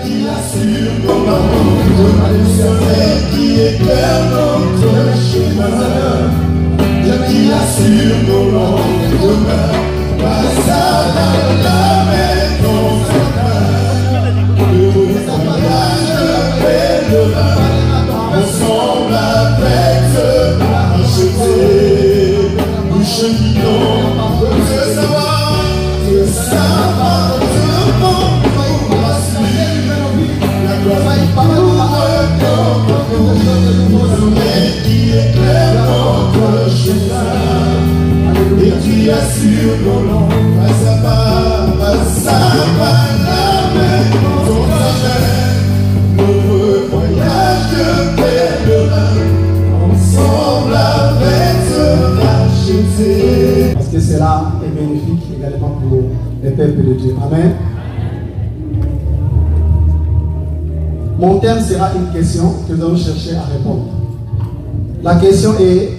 Qui assure nos langues, le soleil qui éclaire notre chemin. Dieu qui assure nos langues demain, passe à la maison certaine. Heureux voyage de pèlerin, ensemble avec ce marcheté. Nous cheminons de savoir, qui éclaire notre chemin et qui assure nos langues, passe à pas la maison certaine. Heureux voyage de pèlerin, ensemble avec ce racheté. Parce que cela est bénéfique également pour les peuples de Dieu. Amen. Mon thème sera une question que nous allons chercher à répondre. La question est: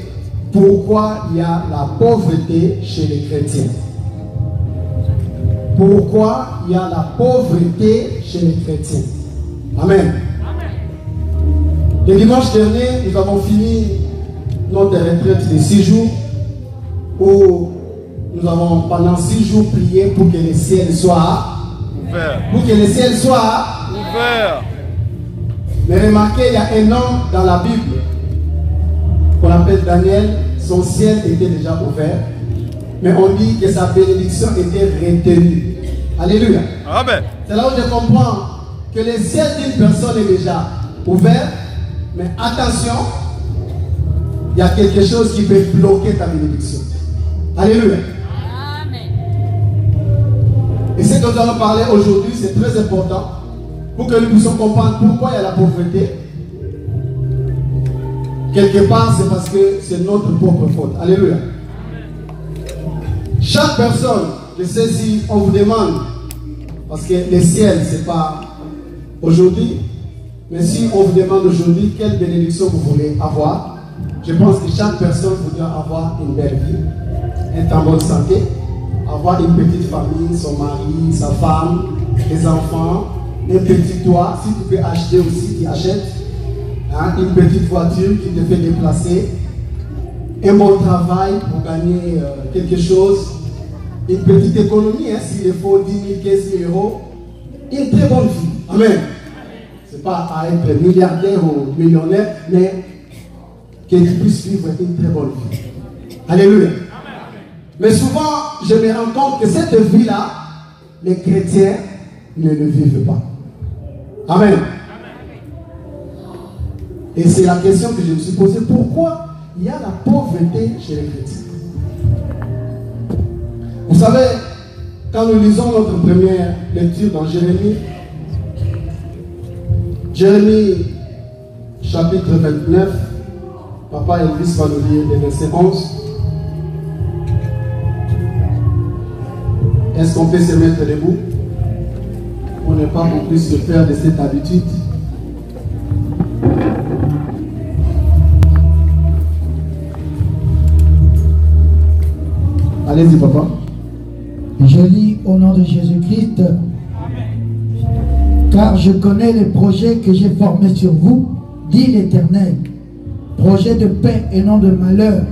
pourquoi il y a la pauvreté chez les chrétiens? Pourquoi il y a la pauvreté chez les chrétiens? Amen. Le dimanche dernier, nous avons fini notre retraite de 6 jours où nous avons pendant 6 jours prié pour que le ciel soit ouvert. Pour que le ciel soit ouvert. Mais remarquez, il y a un homme dans la Bible qu'on appelle Daniel, son ciel était déjà ouvert, mais on dit que sa bénédiction était retenue. Alléluia. Amen. C'est là où je comprends que le ciel d'une personne est déjà ouvert, mais attention, il y a quelque chose qui peut bloquer ta bénédiction. Alléluia. Amen. Et ce que nous allons parler aujourd'hui, c'est très important pour que nous puissions comprendre pourquoi il y a la pauvreté. Quelque part, c'est parce que c'est notre propre faute. Alléluia. Chaque personne, je sais si on vous demande, parce que le ciel, ce n'est pas aujourd'hui, mais si on vous demande aujourd'hui quelle bénédiction vous voulez avoir, je pense que chaque personne voudra avoir une belle vie, être en bonne santé, avoir une petite famille, son mari, sa femme, les enfants, un petit toit. Si tu peux acheter aussi, tu achètes. Hein, une petite voiture qui te fait déplacer, un bon travail pour gagner quelque chose, une petite économie, hein, s'il faut 10 000, 15 000 euros, une très bonne vie. Amen. Ce n'est pas à être milliardaire ou millionnaire, mais que tu puisses vivre une très bonne vie. Alléluia. Mais souvent, je me rends compte que cette vie-là, les chrétiens ne le vivent pas. Amen. Et c'est la question que je me suis posée. Pourquoi il y a la pauvreté chez les chrétiens? Vous savez, quand nous lisons notre première lecture dans Jérémie chapitre 29, Papa Elvis va nous lire les versets 11. Est-ce qu'on peut se mettre debout? On n'est pas en plus de faire de cette habitude. Allez-y, papa. Je lis au nom de Jésus-Christ. Car je connais les projets que j'ai formés sur vous, dit l'Éternel. Projets de paix et non de malheur,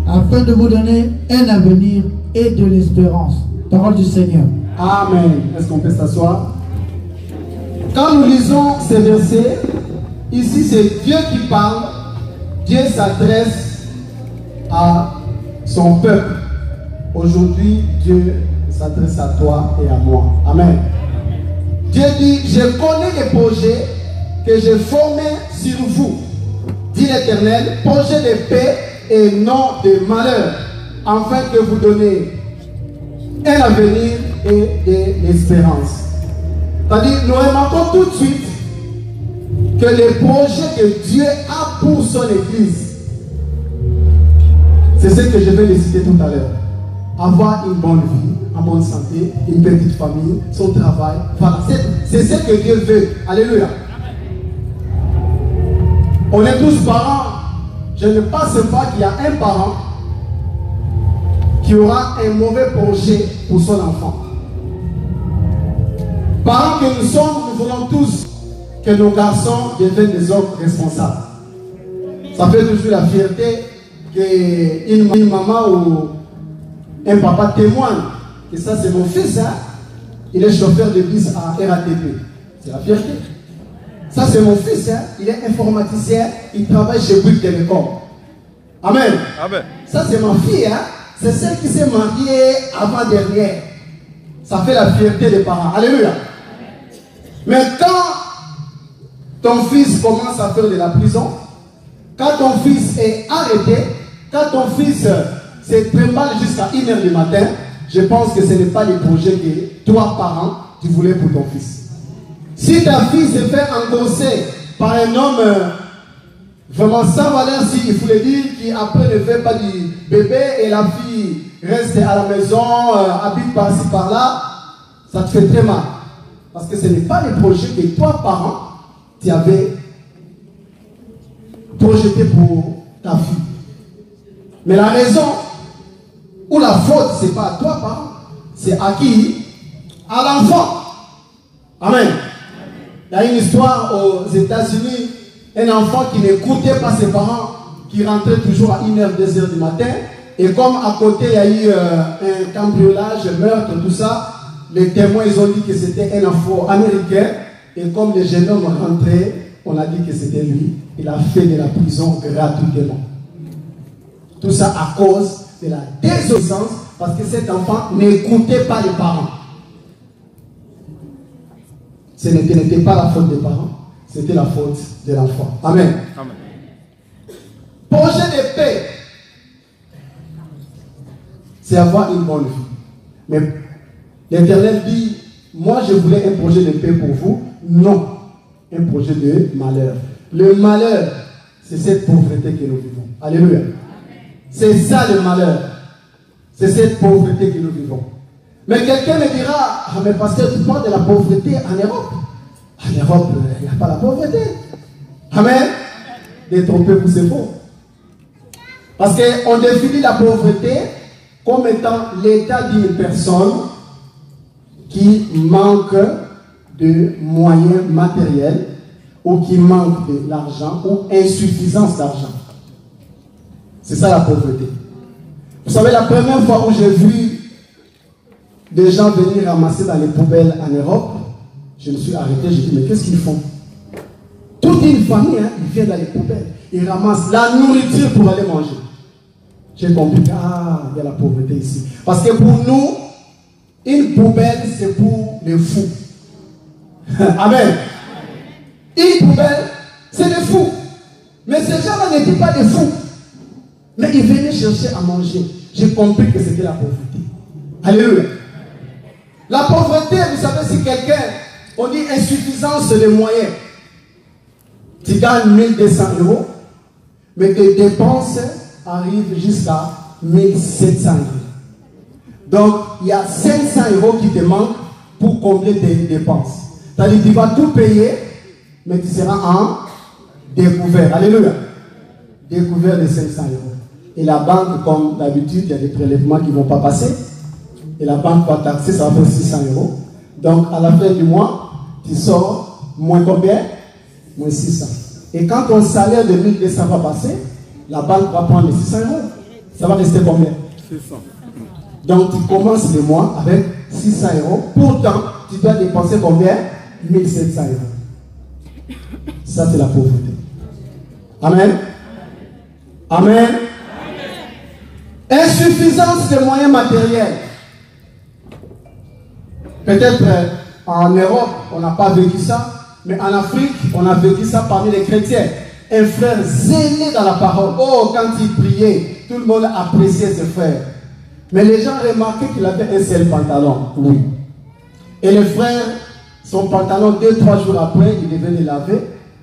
afin de vous donner un avenir et de l'espérance. Parole du Seigneur. Amen. Est-ce qu'on peut s'asseoir? Quand nous lisons ces versets, ici c'est Dieu qui parle. Dieu s'adresse à son peuple. Aujourd'hui, Dieu s'adresse à toi et à moi. Amen. Dieu dit: je connais les projets que j'ai formés sur vous, dit l'Éternel, projets de paix et non de malheur, afin que vous donnez un avenir et de l'espérance. C'est-à-dire, nous remarquons tout de suite que les projets que Dieu a pour son Église, c'est ce que je vais les citer tout à l'heure. Avoir une bonne vie, en bonne santé, une petite famille, son travail. Voilà, c'est ce que Dieu veut. Alléluia. On est tous parents. Je ne pense pas qu'il y a un parent qui aura un mauvais projet pour son enfant. Parents que nous sommes, nous voulons tous que nos garçons deviennent des hommes responsables. Ça fait toujours la fierté qu'une maman ou un papa témoigne que ça c'est mon fils, hein? Il est chauffeur de bus à RATP. C'est la fierté. Ça c'est mon fils, hein? Il est informaticien, il travaille chez Bouygues Télécom. Amen. Amen. Ça c'est ma fille, hein? C'est celle qui s'est mariée avant-dernière. Ça fait la fierté des parents. Alléluia. Mais quand ton fils commence à faire de la prison, quand ton fils est arrêté, quand ton fils se trimballe jusqu'à 1h du matin, je pense que ce n'est pas le projet que toi, parent, tu voulais pour ton fils. Si ta fille se fait endosser par un homme vraiment sans valeur, si il faut le dire, qui après ne fait pas du bébé et la fille reste à la maison, habite par-ci par-là, ça te fait très mal. Parce que ce n'est pas le projet que toi, parent, tu avais projeté pour ta fille. Mais la raison ou la faute, ce n'est pas à toi, parent, c'est à qui? À l'enfant. Amen. Il y a une histoire aux États-Unis, un enfant qui n'écoutait pas ses parents, qui rentrait toujours à 1h, 2h du matin, et comme à côté il y a eu un cambriolage, meurtre, tout ça, les témoins ils ont dit que c'était un enfant américain, et comme le jeune homme rentrait, on a dit que c'était lui. Il a fait de la prison gratuitement. Tout ça à cause de la désobéissance, parce que cet enfant n'écoutait pas les parents. Ce n'était pas la faute des parents, c'était la faute de l'enfant. Amen. Amen. Projet de paix, c'est avoir une bonne vie. Mais l'Éternel dit, moi je voulais un projet de paix pour vous, non, un projet de malheur. Le malheur, c'est cette pauvreté que nous vivons. Alléluia. C'est ça le malheur. C'est cette pauvreté que nous vivons. Mais quelqu'un me dira, ah mais pasteur, tu parles de la pauvreté en Europe. En Europe, il n'y a pas la pauvreté. Amen. Détrompez-vous, c'est faux. Parce qu'on définit la pauvreté comme étant l'état d'une personne qui manque de moyens matériels ou qui manque de l'argent ou insuffisance d'argent. C'est ça la pauvreté. Vous savez, la première fois où j'ai vu des gens venir ramasser dans les poubelles en Europe, je me suis arrêté, j'ai dit, mais qu'est-ce qu'ils font? Toute une famille, hein, ils viennent dans les poubelles, ils ramassent la nourriture pour aller manger. J'ai compris, ah, il y a la pauvreté ici. Parce que pour nous, une poubelle, c'est pour les fous. Amen. Une poubelle, c'est des fous. Mais ces gens-là n'étaient pas des fous. Mais ils venaient chercher à manger. J'ai compris que c'était la pauvreté. Alléluia. La pauvreté, vous savez, c'est quelqu'un, on dit insuffisance de moyens. Tu gagnes 1200 €, mais tes dépenses arrivent jusqu'à 1700 €. Donc, il y a 500 € qui te manquent pour combler tes dépenses. C'est-à-dire que tu vas tout payer, mais tu seras en découvert. Alléluia. Découvert de 500 €. Et la banque, comme d'habitude, il y a des prélèvements qui ne vont pas passer. Et la banque va taxer, ça va faire 600 €. Donc, à la fin du mois, tu sors moins combien? Moins 600. Et quand ton salaire de 1200 va passer, la banque va prendre les 600 €. Ça va rester combien? 600. Donc, tu commences le mois avec 600 €. Pourtant, tu dois dépenser combien? 1700 €. Ça, c'est la pauvreté. Amen. Amen. Insuffisance de moyens matériels. Peut-être en Europe, on n'a pas vécu ça, mais en Afrique, on a vécu ça parmi les chrétiens. Un frère zélé dans la parole. Oh, quand il priait, tout le monde appréciait ce frère. Mais les gens remarquaient qu'il avait un seul pantalon. Oui. Et le frère, son pantalon, 2-3 jours après, il devait le laver.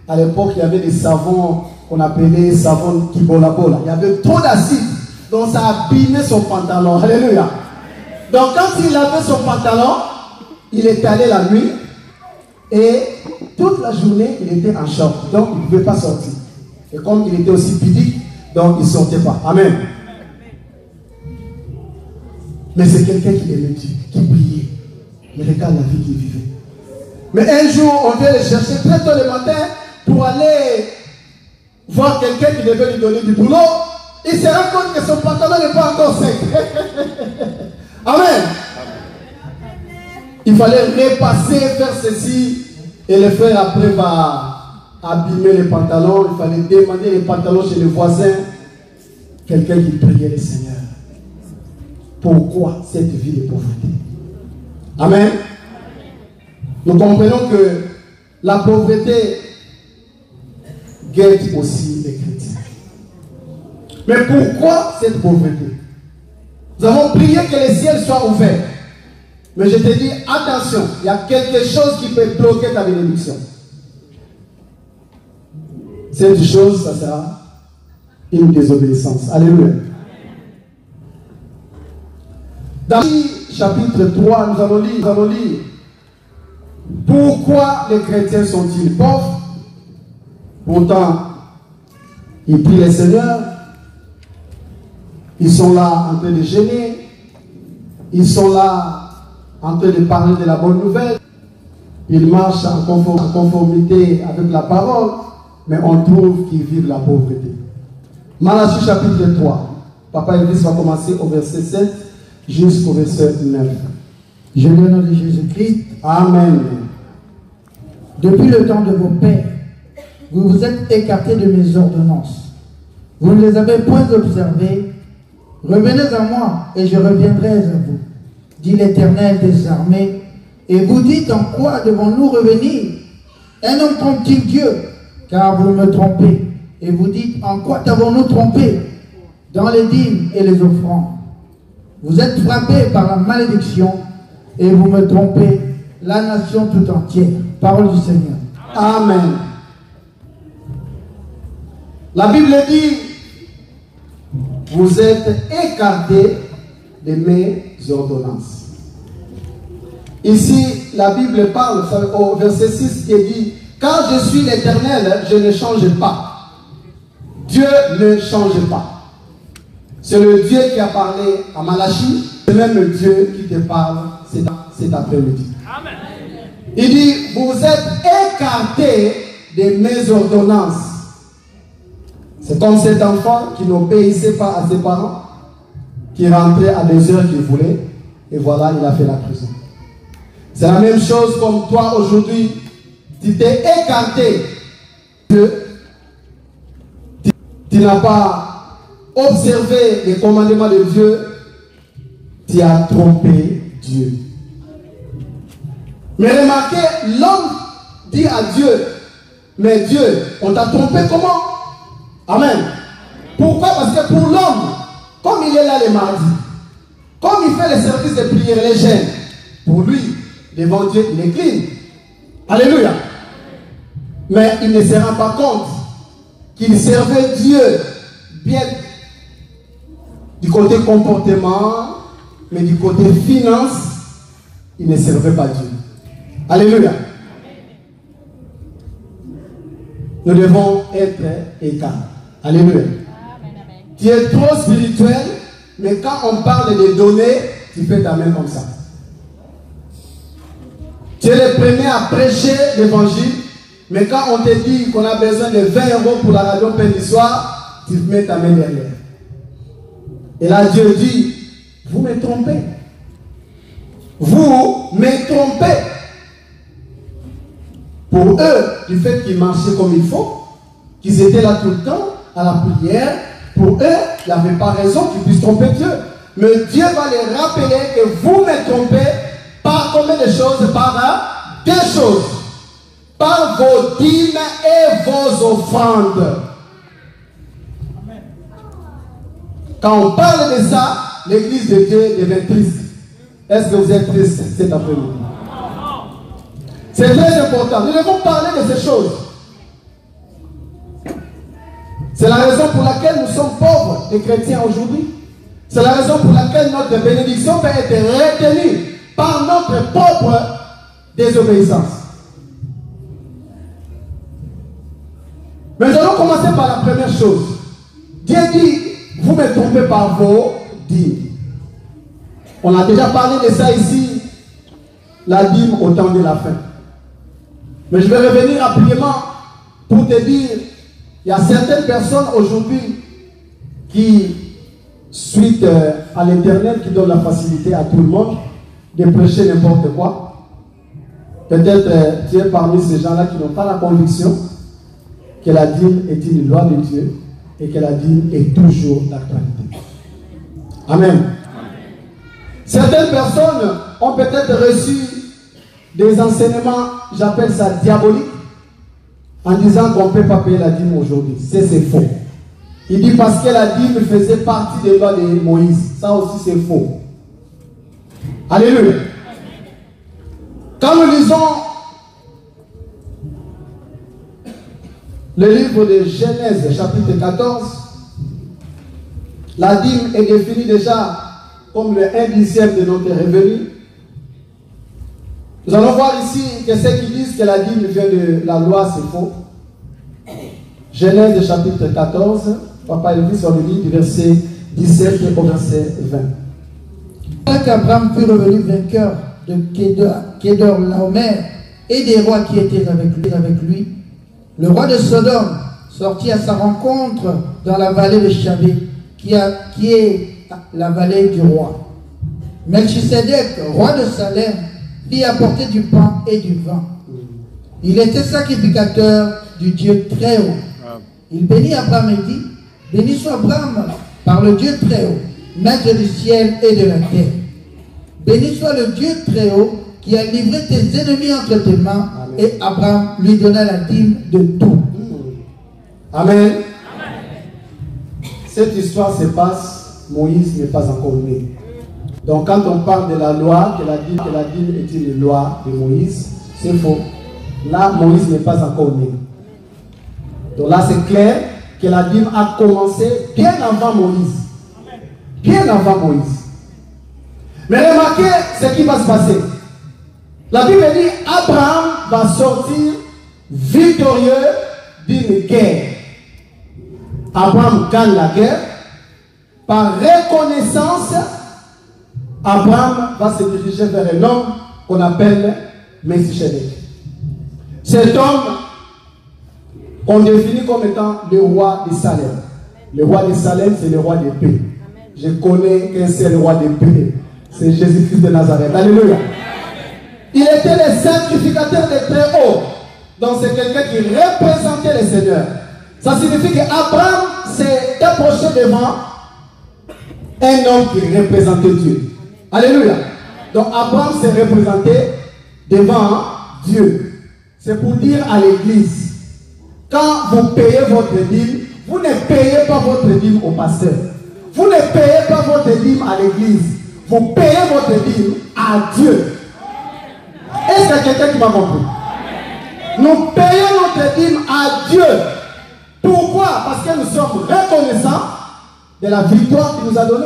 À l'époque, il y avait des savons qu'on appelait savon kibolabola. Il y avait trop d'acide. Donc ça abîmait son pantalon. Alléluia. Donc quand il lavait son pantalon, il est allé la nuit et toute la journée, il était en short. Donc il ne pouvait pas sortir. Et comme il était aussi pudique, donc il ne sortait pas. Amen. Mais c'est quelqu'un qui aimait Dieu, qui priait. Mais regarde la vie qu'il vivait. Mais un jour, on vient le chercher très tôt le matin pour aller voir quelqu'un qui devait lui donner du boulot. Il se rend compte que son pantalon n'est pas encore sec. Amen. Il fallait repasser, faire ceci. Et le frère après va abîmer les pantalons. Il fallait demander les pantalons chez les voisins. Quelqu'un qui priait le Seigneur. Pourquoi cette vie de pauvreté? Amen. Nous comprenons que la pauvreté guette aussi les chrétiens. Mais pourquoi cette pauvreté? Nous avons prié que les ciels soient ouverts. Mais je te dis, attention, il y a quelque chose qui peut bloquer ta bénédiction. Cette chose, ça sera une désobéissance. Alléluia. Dans le chapitre 3, nous allons lire pourquoi les chrétiens sont-ils pauvres? Pourtant, ils prient le Seigneur. Ils sont là en train de gêner. Ils sont là en train de parler de la bonne nouvelle. Ils marchent en conformité avec la parole, mais on trouve qu'ils vivent la pauvreté. Malachie chapitre 3. Papa Elvis va commencer au verset 7 jusqu'au verset 9. Je lis au nom de Jésus-Christ. Amen. Depuis le temps de vos pères, vous vous êtes écartés de mes ordonnances. Vous ne les avez point observées. Revenez à moi et je reviendrai à vous, dit l'Éternel des armées. Et vous dites, en quoi devons-nous revenir? Un homme trompe-t-il Dieu? Car vous me trompez. Et vous dites, en quoi t'avons-nous trompé? Dans les dîmes et les offrandes. Vous êtes frappés par la malédiction et vous me trompez, la nation tout entière. Parole du Seigneur. Amen. La Bible dit, vous êtes écartés de mes ordonnances. Ici, la Bible parle au verset 6 qui dit, car je suis l'Éternel, je ne change pas. Dieu ne change pas. C'est le Dieu qui a parlé à Malachie, c'est même le Dieu qui te parle cet après-midi. Amen. Il dit, vous êtes écartés de mes ordonnances. C'est comme cet enfant qui n'obéissait pas à ses parents, qui rentrait à des heures qu'il voulait, et voilà, il a fait la prison. C'est la même chose comme toi aujourd'hui, tu t'es écarté de... Tu n'as pas observé les commandements de Dieu, tu as trompé Dieu. Mais remarquez, l'homme dit à Dieu, mais Dieu, on t'a trompé comment? Amen. Pourquoi? Parce que pour l'homme, comme il est là les mardis, comme il fait les services de prière, les jeûnes, pour lui, devant Dieu, il est clean. Alléluia. Mais il ne se rend pas compte qu'il servait Dieu bien du côté comportement, mais du côté finance, il ne servait pas Dieu. Alléluia. Nous devons être écarts. Alléluia. Tu es trop spirituel, mais quand on parle de donner, tu fais ta main comme ça. Tu es le premier à prêcher l'évangile, mais quand on te dit qu'on a besoin de 20 € pour la radio pain du soir, tu mets ta main derrière. Et là, Dieu dit, vous me trompez. Vous me trompez. Pour eux, du fait qu'ils marchaient comme il faut, qu'ils étaient là tout le temps, à la prière, pour eux, il n'y avait pas raison qu'ils puissent tromper Dieu. Mais Dieu va les rappeler que vous me trompez par combien de choses? Par deux choses. Par vos dîmes et vos offrandes. Quand on parle de ça, l'église de Dieu devient triste. Est-ce que vous êtes triste cet après-midi? C'est très important. Nous devons parler de ces choses. C'est la raison pour laquelle nous sommes pauvres, les chrétiens aujourd'hui. C'est la raison pour laquelle notre bénédiction peut être retenue par notre propre désobéissance. Mais nous allons commencer par la première chose. Dieu dit, vous me trompez par vos dîmes. On a déjà parlé de ça ici. La dîme au temps de la fin. Mais je vais revenir rapidement pour te dire, il y a certaines personnes aujourd'hui qui, suite à l'Internet, qui donnent la facilité à tout le monde de prêcher n'importe quoi. Peut-être tu es parmi ces gens-là qui n'ont pas la conviction que la dîme est une loi de Dieu et que la dîme est toujours d'actualité. Amen. Certaines personnes ont peut-être reçu des enseignements, j'appelle ça diaboliques, en disant qu'on ne peut pas payer la dîme aujourd'hui. C'est faux. Il dit parce que la dîme faisait partie des lois de Moïse. Ça aussi c'est faux. Alléluia. Quand nous lisons le livre de Genèse, chapitre 14, la dîme est définie déjà comme le 1/10 de notre revenu. Nous allons voir ici que ceux qui disent que la dîme vient de la loi, c'est faux. Genèse chapitre 14, Papa Elvis, on lit du verset 17 au verset 20. Après qu'Abraham fut revenu vainqueur de Kédorlaomer et des rois qui étaient avec lui, le roi de Sodome sortit à sa rencontre dans la vallée de Chabé, qui est la vallée du roi. Melchisedec, roi de Salem, fit apporter du pain et du vin. Il était sacrificateur du Dieu très haut. Il bénit Abraham et dit, béni soit Abraham par le Dieu très haut, maître du ciel et de la terre. Béni soit le Dieu très haut qui a livré tes ennemis entre tes mains. Amen. Et Abraham lui donna la dîme de tout. Amen. Cette histoire se passe, Moïse n'est pas encore né. Donc quand on parle de la loi, que la dîme est une loi de Moïse, c'est faux. Là, Moïse n'est pas encore né. Donc là, c'est clair que la dîme a commencé bien avant Moïse. Bien avant Moïse. Mais remarquez ce qui va se passer. La Bible dit Abraham va sortir victorieux d'une guerre. Abraham gagne la guerre. Par reconnaissance, Abraham va se diriger vers un homme qu'on appelle Melchisedec. Cet homme, on définit comme étant le roi de Salem. Le roi de Salem, c'est le roi de paix. Je connais qu'un seul roi de paix. C'est Jésus-Christ de Nazareth. Alléluia. Il était le sacrificateur de très haut. Donc c'est quelqu'un qui représentait le Seigneur. Ça signifie qu'Abraham s'est approché devant un homme qui représentait Dieu. Alléluia. Donc Abraham s'est représenté devant Dieu. C'est pour dire à l'église, quand vous payez votre dîme, vous ne payez pas votre dîme au pasteur. Vous ne payez pas votre dîme à l'église. Vous payez votre dîme à Dieu. Est-ce qu'il y a quelqu'un qui m'a compris? Nous payons notre dîme à Dieu. Pourquoi? Parce que nous sommes reconnaissants de la victoire qu'il nous a donnée.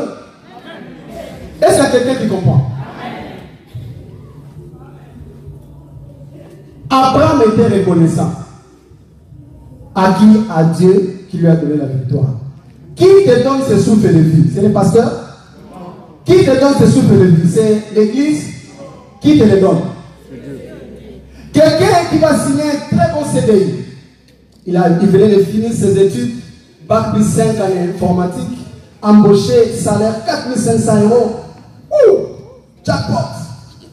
Est-ce qu'il y a quelqu'un qui comprend? Abraham était reconnaissant. À qui? À Dieu qui lui a donné la victoire. Qui te donne ce souffle de vie? C'est le pasteur? Qui te donne ce souffle de vie? C'est l'église? Qui te le donne? Quelqu'un qui va signer un très bon CDI. Il venait de finir ses études, bac plus 5 en informatique, embauché, salaire 4500 €. Ouh! Jackpot!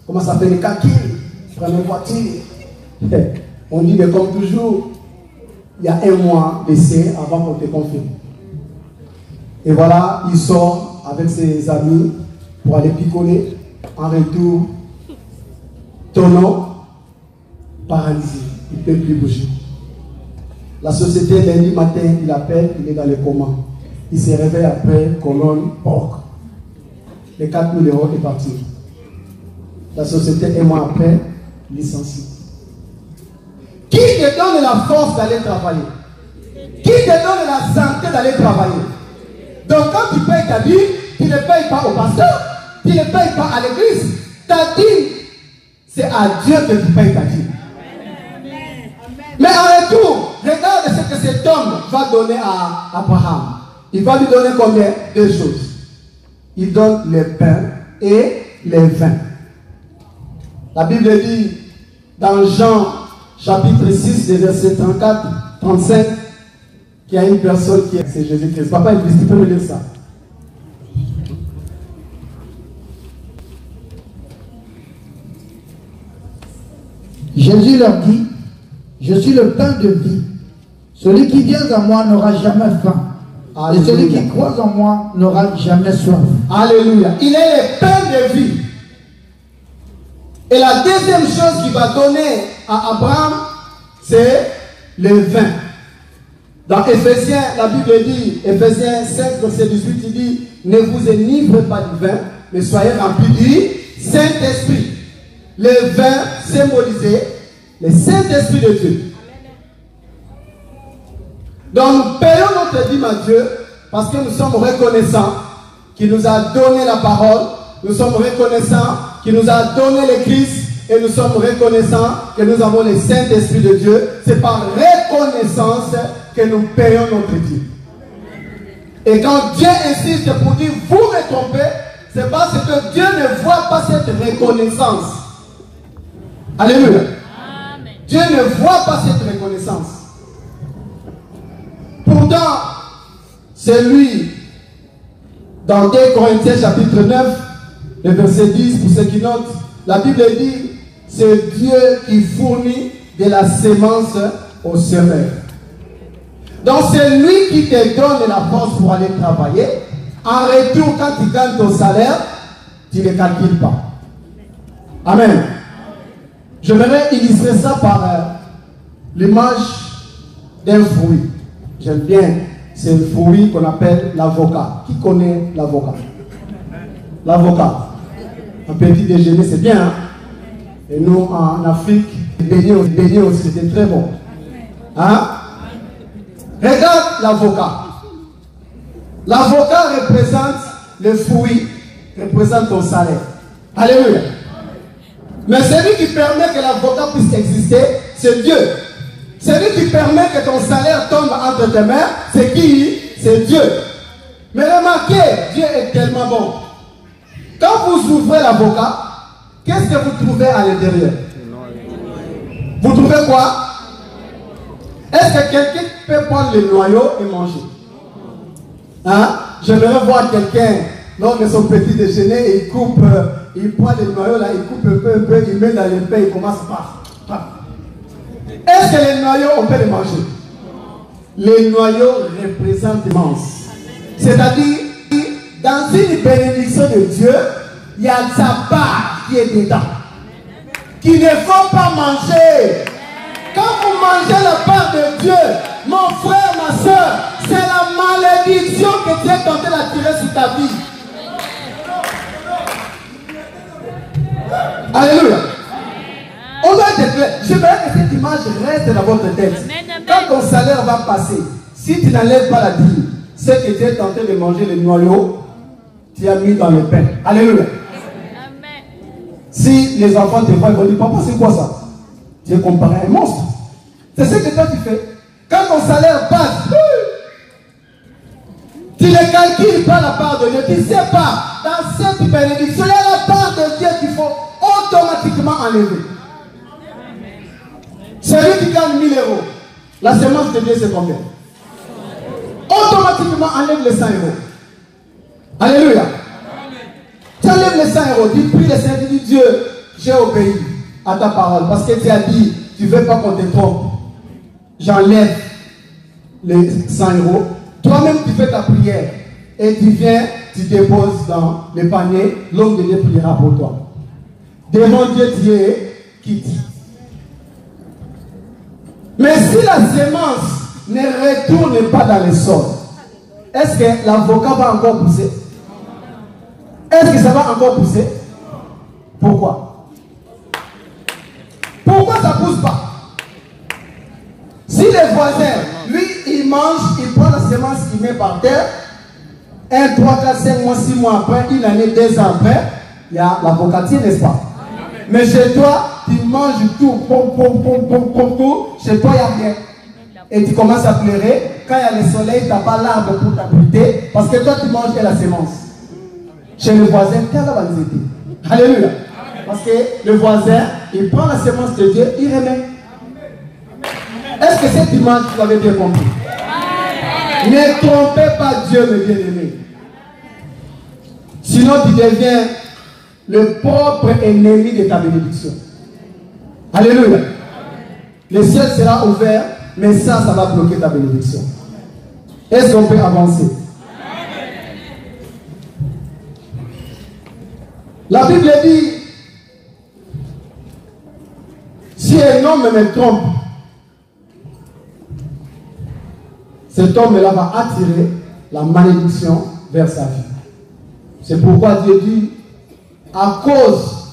Comment ça fait les kakis? Prendre une voiture. On dit que comme toujours, il y a un mois d'essai avant qu'on te confirme. Et voilà, il sort avec ses amis pour aller picoler. En retour, tonneau, paralysé. Il ne peut plus bouger. La société, lundi matin, il appelle, il est dans le coma. Il se réveille après, colonne, porc. Les 4 000 € est parti. La société, un mois après, licencié. Qui te donne la force d'aller travailler? Qui te donne la santé d'aller travailler? Donc quand tu payes ta dîme, tu ne payes pas au pasteur, tu ne payes pas à l'église. Ta dîme, c'est à Dieu que tu payes ta dîme. Mais en retour, regarde ce que cet homme va donner à Abraham. Il va lui donner combien? 2 choses. Il donne le pain et le vin. La Bible dit dans Jean chapitre 6, des versets 34, 35, qu'il y a une personne qui est, c'est Jésus-Christ. Papa, tu peux me lire ça? Jésus leur dit, je suis le pain de vie. Celui qui vient à moi n'aura jamais faim. Alléluia. Et celui qui croit en moi n'aura jamais soif. Alléluia. Il est le pain de vie. Et la deuxième chose qu'il va donner à Abraham, c'est le vin. Dans Éphésiens, la Bible dit, Éphésiens 5, verset 18, il dit, ne vous enivrez pas du vin, mais soyez remplis du Saint-Esprit. Le vin symbolisait le Saint-Esprit de Dieu. Donc nous payons notre dîme à Dieu parce que nous sommes reconnaissants qu'il nous a donné la parole, nous sommes reconnaissants qu'il nous a donné le Christ et nous sommes reconnaissants que nous avons le Saint-Esprit de Dieu. C'est par reconnaissance que nous payons notre dîme. Et quand Dieu insiste pour dire vous me trompez, c'est parce que Dieu ne voit pas cette reconnaissance. Alléluia. Amen. Dieu ne voit pas cette reconnaissance. Pourtant, c'est lui, dans 2 Corinthiens chapitre 9, le verset 10, pour ceux qui notent, la Bible dit, c'est Dieu qui fournit de la sémence au semeur. Donc c'est lui qui te donne la force pour aller travailler. En retour, quand tu gagnes ton salaire, tu ne le calcules pas. Amen. J'aimerais illustrer ça par l'image d'un fruit. J'aime bien, c'est un fruit qu'on appelle l'avocat. Qui connaît l'avocat? L'avocat. Un petit déjeuner, c'est bien. Hein? Et nous, en Afrique, les beignets aussi, c'était très bon. Hein? Regarde l'avocat. L'avocat représente le fruit, représente ton salaire. Alléluia. Mais celui qui permet que l'avocat puisse exister, c'est Dieu. Celui qui permet que ton salaire tombe entre tes mains, c'est qui? C'est Dieu. Mais remarquez, Dieu est tellement bon. Quand vous ouvrez l'avocat, qu'est-ce que vous trouvez à l'intérieur? Vous trouvez quoi? Est-ce que quelqu'un peut prendre le noyau et manger? Hein? J'aimerais voir quelqu'un lors de son petit déjeuner et il coupe, il prend le noyau là, il coupe un peu, il met dans le pain, il commence par. Est-ce que les noyaux, on peut les manger? Les noyaux représentent l'immense. C'est-à-dire, dans une bénédiction de Dieu, il y a sa part qui est dedans. Qu'il ne faut pas manger. Quand vous mangez la part de Dieu, mon frère, ma soeur, c'est la malédiction que Dieu est tenté d'attirer sur ta vie. Alléluia. On doit être clair. J'aimerais que cette image reste dans votre tête. Quand ton salaire va passer, si tu n'enlèves pas la dîme, c'est que tu es tenté de manger le noyau, tu as mis dans le pain. Alléluia. Si les enfants te voient, ils vont dire, papa, c'est quoi ça? Tu es comparé à un monstre. C'est ce que toi tu fais. Quand ton salaire passe, tu ne calcules pas la part de Dieu. Tu ne sais pas, dans cette bénédiction, il y a la part de Dieu qu'il faut automatiquement enlever. Celui qui gagne 1000 €, la semence de Dieu c'est combien? Automatiquement enlève les 100 €. Alléluia. Tu enlèves les 100 €, tu pries le Seigneur, tu dis Dieu, j'ai obéi à ta parole parce que tu as dit, tu ne veux pas qu'on te trompe. J'enlève les 100 €. Toi-même tu fais ta prière et tu viens, tu déposes dans le panier, l'homme de Dieu priera pour toi. Devant Dieu, tu es quitte. Mais si la sémence ne retourne pas dans le sol, est-ce que l'avocat va encore pousser? Est-ce que ça va encore pousser? Pourquoi? Pourquoi ça ne pousse pas? Si le voisin, lui, il mange, il prend la sémence, il met par terre, 1, 3, 4, 5 mois, 6 mois après, une année, 2 ans après, il y a l'avocatier, n'est-ce pas? Mais chez toi, tu manges tout, tout, chez toi, il n'y a rien. Et tu commences à pleurer. Quand il y a le soleil, tu n'as pas l'arbre pour t'abriter, parce que toi, tu manges la sémence. Chez le voisin, quelle va nous aider? Alléluia. Parce que le voisin, il prend la sémence de Dieu, il remet. Est-ce que cette image, vous l'avez bien compris? Ne trompez pas Dieu, mes bien-aimés. Sinon, tu deviens le propre ennemi de ta bénédiction. Alléluia. Le ciel sera ouvert, mais ça va bloquer ta bénédiction. Est-ce qu'on peut avancer? La Bible dit, si un homme me trompe, cet homme-là va attirer la malédiction vers sa vie. C'est pourquoi Dieu dit, à cause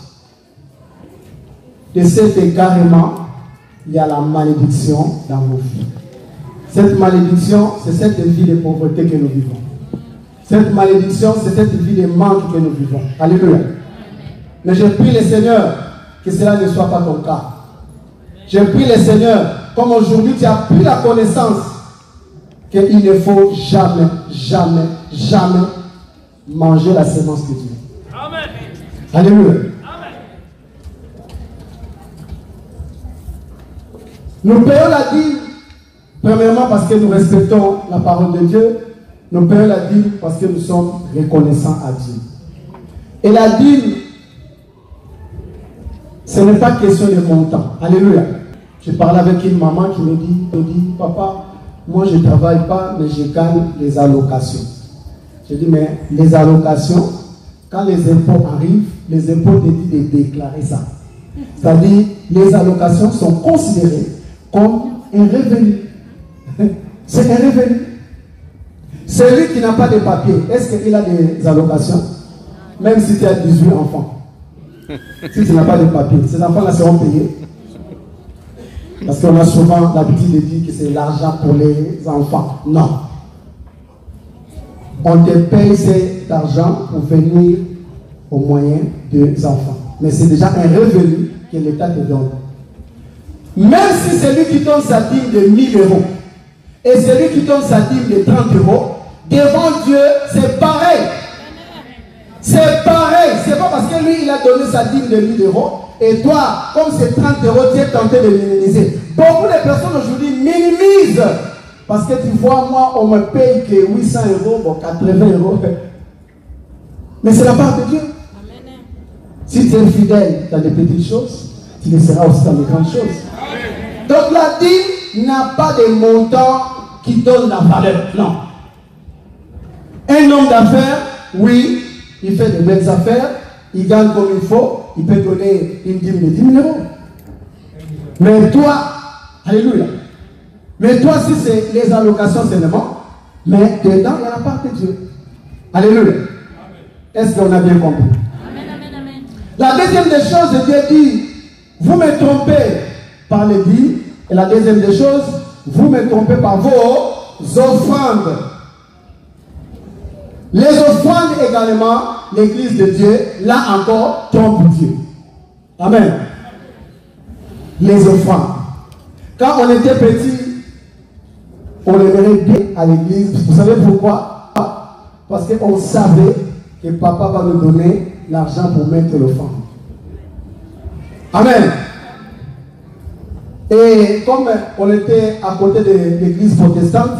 de cet égarement, il y a la malédiction dans vos vies. Cette malédiction, c'est cette vie de pauvreté que nous vivons. Cette malédiction, c'est cette vie de manque que nous vivons. Alléluia. Mais je prie le Seigneur que cela ne soit pas ton cas. Je prie le Seigneur, comme aujourd'hui tu as pris la connaissance qu'il ne faut jamais, jamais, jamais manger la semence de Dieu. Amen. Alléluia. Amen. Nous payons la dîme, premièrement parce que nous respectons la parole de Dieu. Nous payons la dîme parce que nous sommes reconnaissants à Dieu. Et la dîme, ce n'est pas question de montant. Alléluia. Je parlais avec une maman qui me dit, papa, moi je ne travaille pas, mais je gagne les allocations. Je dis, mais les allocations, quand les impôts arrivent, les impôts te disent de déclarer ça. C'est-à-dire, les allocations sont considérées comme un revenu. C'est un revenu. Celui qui n'a pas de papier, est-ce qu'il a des allocations? Même si tu as 18 enfants. Si tu n'as pas de papier, ces enfants-là seront payés. Parce qu'on a souvent l'habitude de dire que c'est l'argent pour les enfants. Non. On te paye cet argent pour venir au moyen des enfants. Mais c'est déjà un revenu que l'État te donne. Même si celui qui donne sa dîme de 1000 euros et celui qui donne sa dîme de 30 euros, devant Dieu, c'est pareil. C'est pareil. C'est pas parce que lui, il a donné sa dîme de 1000 euros et toi, comme c'est 30 euros, tu es tenté de minimiser. Beaucoup de personnes aujourd'hui minimisent. Parce que tu vois, moi, on me paye que 800 euros, bon, 80 euros. Mais c'est la part de Dieu. Amen. Si tu es fidèle dans les petites choses, tu le seras aussi dans les grandes choses. Amen. Donc la dîme n'a pas de montant qui donne la valeur. Non. Un homme d'affaires, oui, il fait de belles affaires, il gagne comme il faut, il peut donner une dîme de 10 000 euros. Mais toi, alléluia. Mais toi, si c'est les allocations seulement, mais dedans, il y a la part de Dieu. Alléluia. Est-ce qu'on a bien compris? Amen, amen, amen. La deuxième des choses, Dieu dit, vous me trompez par les dîmes. Et la deuxième des choses, vous me trompez par vos offrandes. Les offrandes également, l'église de Dieu, là encore, trompe Dieu. Amen. Les offrandes. Quand on était petit, on aimerait bien à l'église. Vous savez pourquoi? Parce qu'on savait que papa va nous donner l'argent pour mettre l'offrande. Amen. Et comme on était à côté de l'église protestante,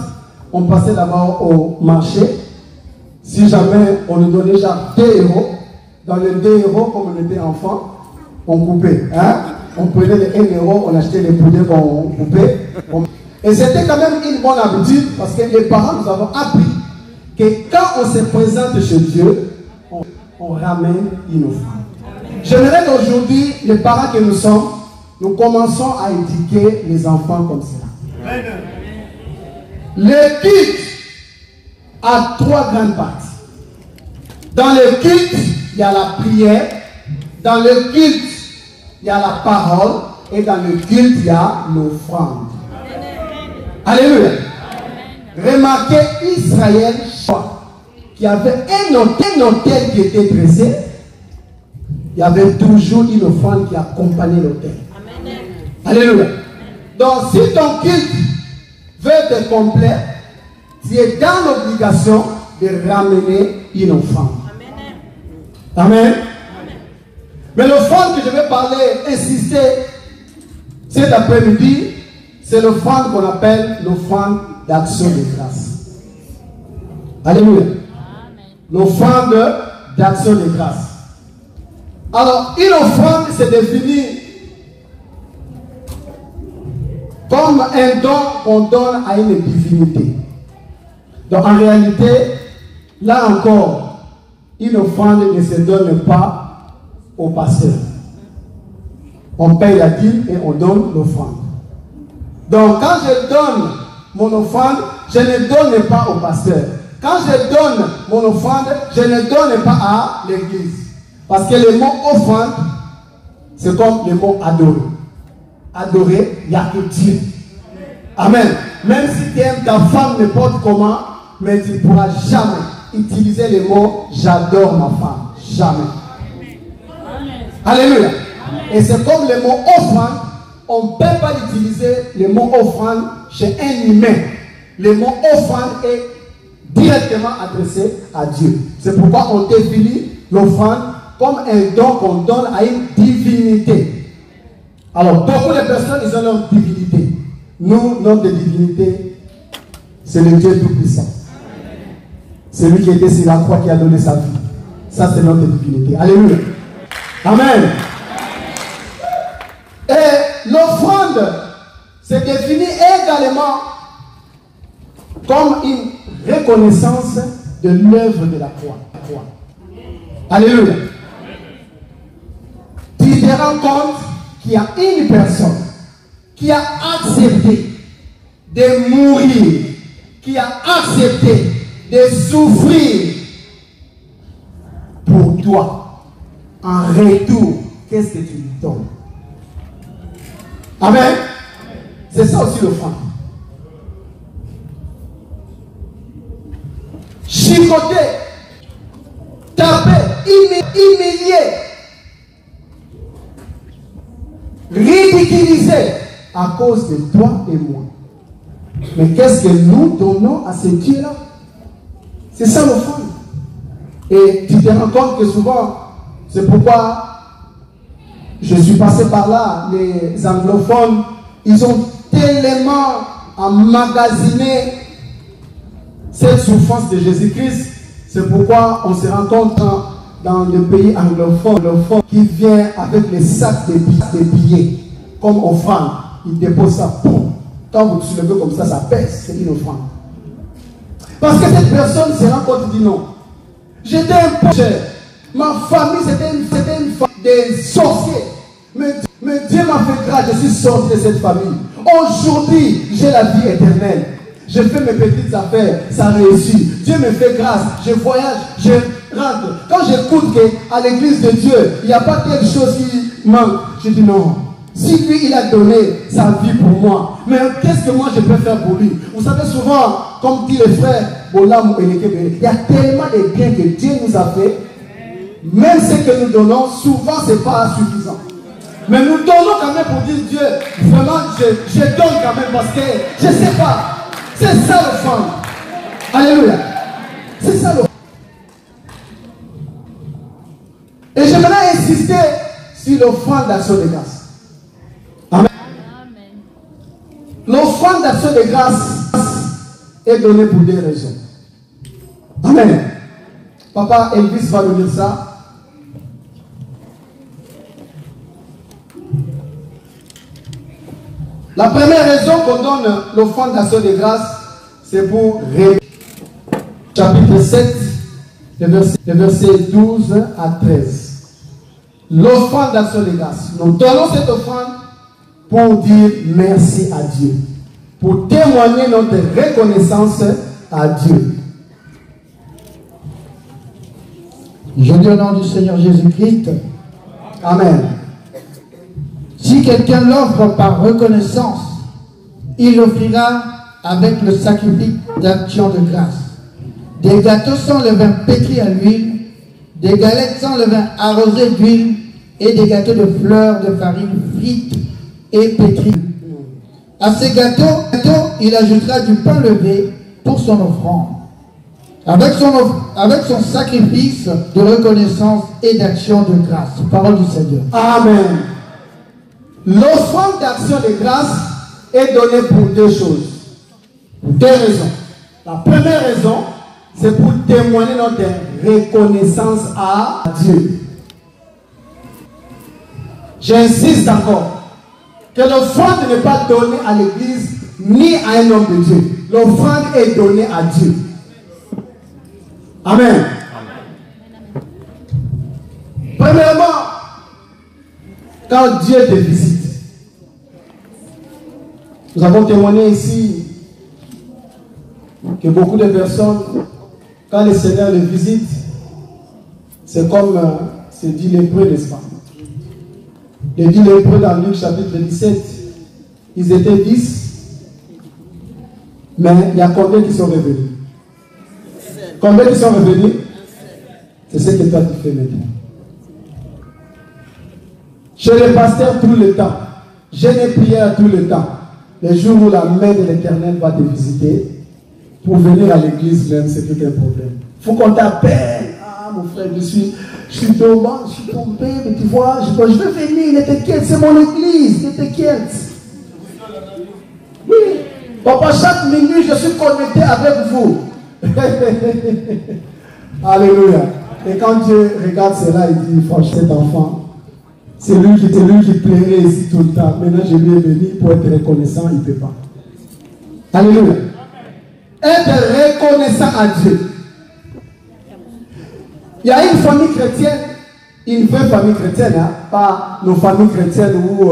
on passait d'abord au marché. Si jamais on nous donnait genre 2 euros, dans les 2 euros, comme on était enfant, on coupait. Hein? On prenait les 1 euro, on achetait les poulets qu'on coupait. Et c'était quand même une bonne habitude parce que les parents nous avons appris que quand on se présente chez Dieu, on ramène une offrande. J'aimerais qu'aujourd'hui, les parents que nous sommes, nous commençons à éduquer les enfants comme cela. Le culte a 3 grandes parties. Dans le culte, il y a la prière. Dans le culte, il y a la parole. Et dans le culte, il y a l'offrande. Alléluia. Remarquez Israël, qui avait un autel qui était dressé. Il y avait toujours une offrande qui accompagnait l'autel. Alléluia. Donc, si ton culte veut être complet, tu es dans l'obligation de ramener une offrande. Amen. Mais l'offrande que je vais parler, insister cet après-midi, c'est l'offrande qu'on appelle l'offrande d'action de grâce. Alléluia. L'offrande d'action de grâce. Alors, une offrande, c'est défini comme un don qu'on donne à une divinité. Donc, en réalité, là encore, une offrande ne se donne pas au pasteur. On paye la dîme et on donne l'offrande. Donc, quand je donne mon offrande, je ne donne pas au pasteur. Quand je donne mon offrande, je ne donne pas à l'église. Parce que le mot offrande, c'est comme le mot adorer. Adorer, il n'y a que Dieu. Amen. Même si tu aimes ta femme n'importe comment, mais tu ne pourras jamais utiliser le mot j'adore ma femme. Jamais. Alléluia. Et c'est comme le mot offrande, on ne peut pas utiliser le mot offrande chez un humain. Le mot offrande est directement adressé à Dieu. C'est pourquoi on définit l'offrande comme un don qu'on donne à une divinité. Alors, beaucoup de personnes, ils ont leur divinité. Nous, notre divinité, c'est le Dieu Tout-Puissant. C'est lui qui était sur la croix qui a donné sa vie. Ça, c'est notre divinité. Alléluia. Amen. Et l'offrande se définit également comme une reconnaissance de l'œuvre de la croix. Alléluia. Tu te rends compte qu'il y a une personne qui a accepté de mourir, qui a accepté de souffrir pour toi. En retour, qu'est-ce que tu lui donnes? Amen. C'est ça aussi l'offrande. Chicoter, taper, humilier, ridiculiser à cause de toi et moi. Mais qu'est-ce que nous donnons à ce Dieu-là? C'est ça l'offrande. Et tu te rends compte que souvent, c'est pourquoi je suis passé par là, les anglophones, ils ont tellement emmagasiné cette souffrance de Jésus-Christ. C'est pourquoi on se rencontre dans le pays anglophone qui vient avec les sacs de billets comme offrande. Il dépose ça. Boum. Quand vous soulevez comme ça pèse. C'est une offrande. Parce que cette personne se rend compte et dit non. J'étais un peu cher. Ma famille, c'était une famille des sorciers. Mais Dieu m'a fait grâce, je suis sorti de cette famille. Aujourd'hui, j'ai la vie éternelle. Je fais mes petites affaires, ça réussit. Dieu me fait grâce, je voyage, je rentre. Quand j'écoute qu'à l'église de Dieu, il n'y a pas quelque chose qui manque, je dis non. Si lui, il a donné sa vie pour moi, mais qu'est-ce que moi je peux faire pour lui? Vous savez souvent, comme dit les frères, il y a tellement de biens que Dieu nous a fait. Même ce que nous donnons, souvent, ce n'est pas suffisant. Mais nous donnons quand même pour dire Dieu, vraiment, je donne quand même parce que je ne sais pas. C'est ça l'offrande. Alléluia. C'est ça l'offrande. Et j'aimerais insister sur l'offrande d'action de grâce. Amen. L'offrande d'action de grâce est donnée pour deux raisons. Amen. Papa Elvis va nous dire ça. La première raison qu'on donne l'offrande d'action de grâce, c'est pour chapitre 7, les versets 12 à 13. L'offrande d'action de grâce. Nous donnons cette offrande pour dire merci à Dieu, pour témoigner notre reconnaissance à Dieu. Je dis au nom du Seigneur Jésus-Christ. Amen. Si quelqu'un l'offre par reconnaissance, il l'offrira avec le sacrifice d'action de grâce. Des gâteaux sans levain pétris à l'huile, des galettes sans levain arrosées d'huile et des gâteaux de fleurs de farine frites et pétris. À ces gâteaux, il ajoutera du pain levé pour son offrande. Avec son sacrifice de reconnaissance et d'action de grâce. Parole du Seigneur. Amen. L'offrande d'action de grâce est donné pour deux choses. Pour deux raisons. La première raison, c'est pour témoigner notre reconnaissance à Dieu. J'insiste encore que l'offrande n'est pas donnée à l'église ni à un homme de Dieu. L'offrande est donnée à Dieu. Amen. Premièrement, quand Dieu te visite, nous avons témoigné ici que beaucoup de personnes, quand le Seigneur les visite, c'est comme c'est dit lépreux, n'est-ce pas? Les 10 lépreux dans Luc chapitre 17, ils étaient 10, mais il y a combien qui sont revenus? Combien qui sont revenus? C'est ce que toi tu fais maintenant. Je les pasteur tout le temps. Je les prières tout le temps. Le jour où la main de l'Éternel va te visiter, pour venir à l'église même, c'est plus qu'un problème. Il faut qu'on t'appelle. Ah, mon frère, je suis tombé, mais tu vois, je veux venir, ne t'inquiète, c'est mon église, ne t'inquiète. Oui, papa, chaque minute, je suis connecté avec vous. Alléluia. Et quand Dieu regarde cela, il dit, franchement, cet enfant, c'est lui qui plairait ici tout le temps. Maintenant, je lui ai venu pour être reconnaissant, il ne peut pas. Alléluia. Être reconnaissant à Dieu. Il y a une famille chrétienne, une vraie famille chrétienne, hein, pas nos familles chrétiennes où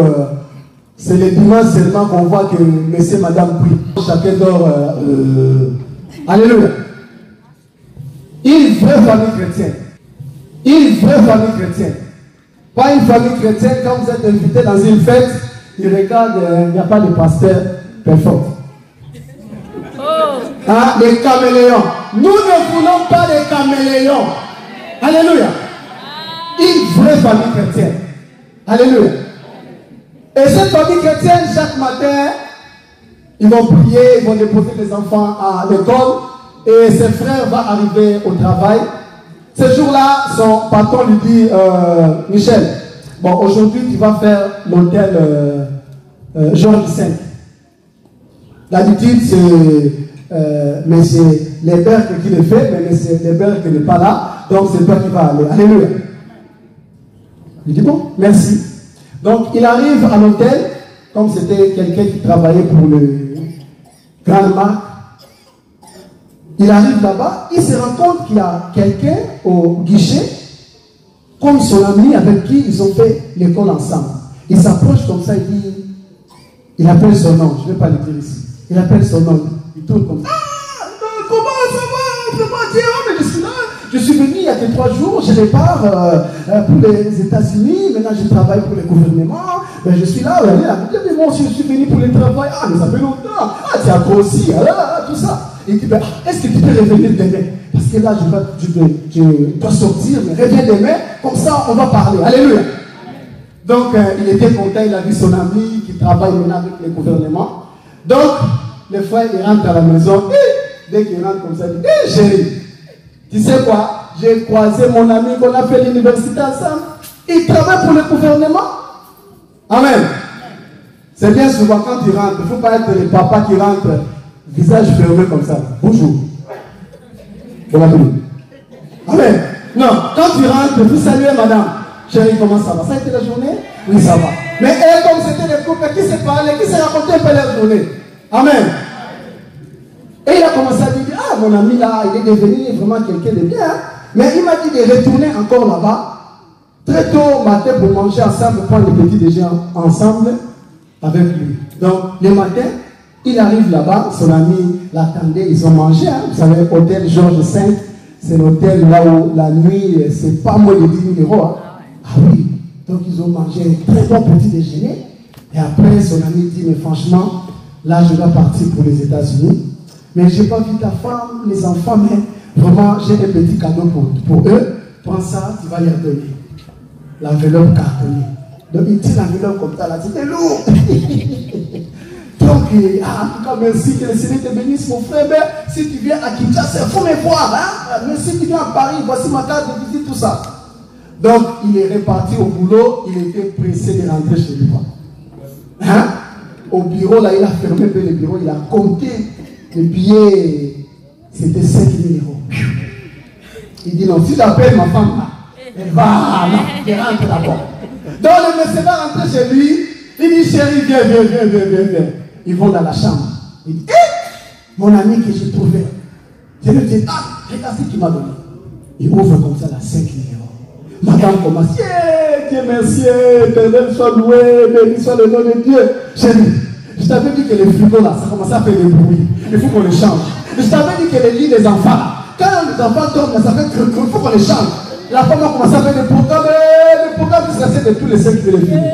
c'est les dimanches seulement qu'on voit que monsieur et madame prient. Chacun dort. Alléluia. Une vraie famille chrétienne. Une vraie famille chrétienne. Pas une famille chrétienne, quand vous êtes invité dans une fête, ils regardent, il n'y a pas de pasteur perfect. Hein, les caméléons. Nous ne voulons pas des caméléons. Alléluia. Une vraie famille chrétienne. Alléluia. Et cette famille chrétienne, chaque matin, ils vont prier, ils vont déposer les enfants à l'école. Et ses frères vont arriver au travail. Ce jour-là, son patron lui dit, Michel, bon, aujourd'hui, tu vas faire l'hôtel Georges V. D'habitude, mais c'est l'héberge qui le fait, mais c'est l'héberge qui n'est pas là. Donc, c'est toi qui vas aller. Alléluia. Il dit, bon, merci. Donc, il arrive à l'hôtel, comme c'était quelqu'un qui travaillait pour le Grand Marc. Il arrive là-bas, il se rend compte qu'il y a quelqu'un au guichet, comme son ami avec qui ils ont fait l'école ensemble. Il s'approche comme ça, il appelle son nom, je ne vais pas le dire ici. Il appelle son nom, il tourne comme ça. Ah, comment ça va? Comment dire? Oh, mais je suis là, je suis venu il y a que 3 jours, je repars pour les États-Unis, maintenant je travaille pour le gouvernement, mais je suis là, mais moi aussi je suis venu pour le travail. Ah, mais ça fait longtemps, ah, tu as grossi, tout ça. Il dit, ben, est-ce que tu peux revenir demain? Parce que là, je dois sortir, mais reviens demain, comme ça, on va parler. Alléluia. Donc, il était content, il a vu son ami qui travaille maintenant avec le gouvernement. Donc, le frère, il rentre à la maison, et dès qu'il rentre comme ça, il dit, chérie, tu sais quoi? J'ai croisé mon ami qu'on a fait l'université ensemble. Il travaille pour le gouvernement. Amen. C'est bien souvent quand tu rentres, il ne faut pas être le papa qui rentre. Visage fermé comme ça. Bonjour. Bon appétit. Amen. Non, quand tu rentres, vous saluez madame. Chérie, comment ça va? Ça a été la journée? Oui, ça va. Mais elle, comme c'était le couple, qui s'est parlé, qui s'est raconté un peu la journée? Amen. Et il a commencé à dire, ah, mon ami là, il est devenu vraiment quelqu'un de bien. Mais il m'a dit de retourner encore là-bas, très tôt au matin pour manger ensemble, pour prendre le petit déjeuner ensemble avec lui. Donc, le matin, il arrive là-bas, son ami l'attendait, ils ont mangé, hein, vous savez, hôtel Georges V, c'est l'hôtel là où la nuit, c'est pas moins de 10 000 €. Hein. Ah oui, donc ils ont mangé un très bon petit déjeuner, et après son ami dit, mais franchement, là je dois partir pour les États-Unis, mais je n'ai pas vu ta femme, les enfants, mais vraiment j'ai un petit cadeau pour eux, prends ça, tu vas leur donner. L'enveloppe cartonnée. Donc il tire l'enveloppe comme ça, là, c'était lourd. Donc, en tout cas, merci que le Seigneur te bénisse, mon frère. Mais si tu viens à Kinshasa, il faut me voir. Hein? Mais si tu viens à Paris, voici ma carte de visite, tout ça. Donc, il est reparti au boulot. Il était pressé de rentrer chez lui. Hein? au bureau, là, il a fermé un peu le bureau, il a compté les billets, c'était 5 000 euros. Il dit non, si j'appelle ma femme, là, elle va, non, elle rentre d'abord. Donc le monsieur va rentrer chez lui, il dit chérie, viens. Ils vont dans la chambre. Il dit, mon ami que j'ai trouvé. Je lui dis, regarde ce qu'il m'a donné. Il ouvre comme ça la 5 000 euros. Madame commence, Dieu merci, éternel soit loué, béni soit le nom de Dieu. Chérie, je t'avais dit que les frigos là, ça commence à faire des bruits. Il faut qu'on les change. Je t'avais dit que les lits des enfants là, quand les enfants tombent, ça fait il faut qu'on les change. La femme a commencé à faire des programmes qui se de tous les 5 000 filles.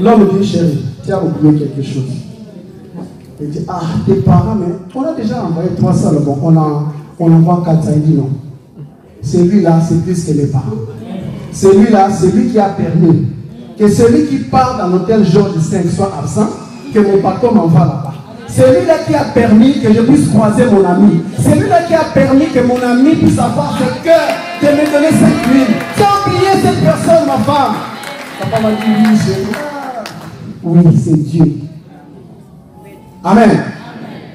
L'homme dit, chérie, tu as oublié quelque chose. Il dit, tes parents, mais on a déjà envoyé 300 le bon, on envoie 400. Il dit non. Celui-là, c'est plus que les parents. Celui-là, c'est lui qui a permis que celui qui part dans l'hôtel Georges V soit absent, que mon patron m'envoie là-bas. Celui-là qui a permis que je puisse croiser mon ami. Celui-là qui a permis que mon ami puisse avoir ce cœur de me donner 5 000. J'ai oublié cette personne, ma femme. Papa m'a dit oui, chérie. Oui, c'est Dieu. Amen.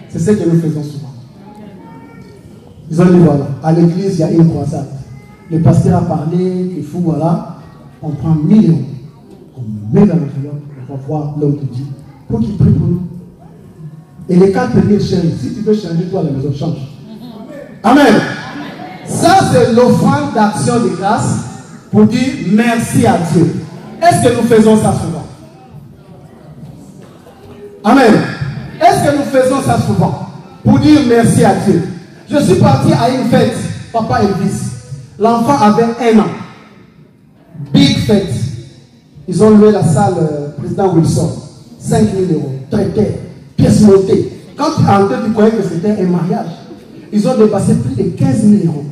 C'est ce que nous faisons souvent. Ils ont dit voilà, à l'église, il y a une croisade. Le pasteur a parlé qu'il faut, voilà, on prend 1 000 euros. On met dans l'enveloppe, on va voir l'homme de Dieu pour qu'il prie pour nous. Et les 4 000 chéris, si tu veux changer, toi, la maison change. Amen. Ça, c'est l'offrande d'action de grâce pour dire merci à Dieu. Est-ce que nous faisons ça souvent? Amen. Est-ce que nous faisons ça souvent pour dire merci à Dieu? Je suis parti à une fête, papa Elvis. L'enfant avait 1 an. Big fête. Ils ont loué la salle président Wilson. 5 000 euros. Traiteur. Pièces montées. Quand tu entrais, tu croyais que c'était un mariage. Ils ont dépassé plus de 15 000 euros.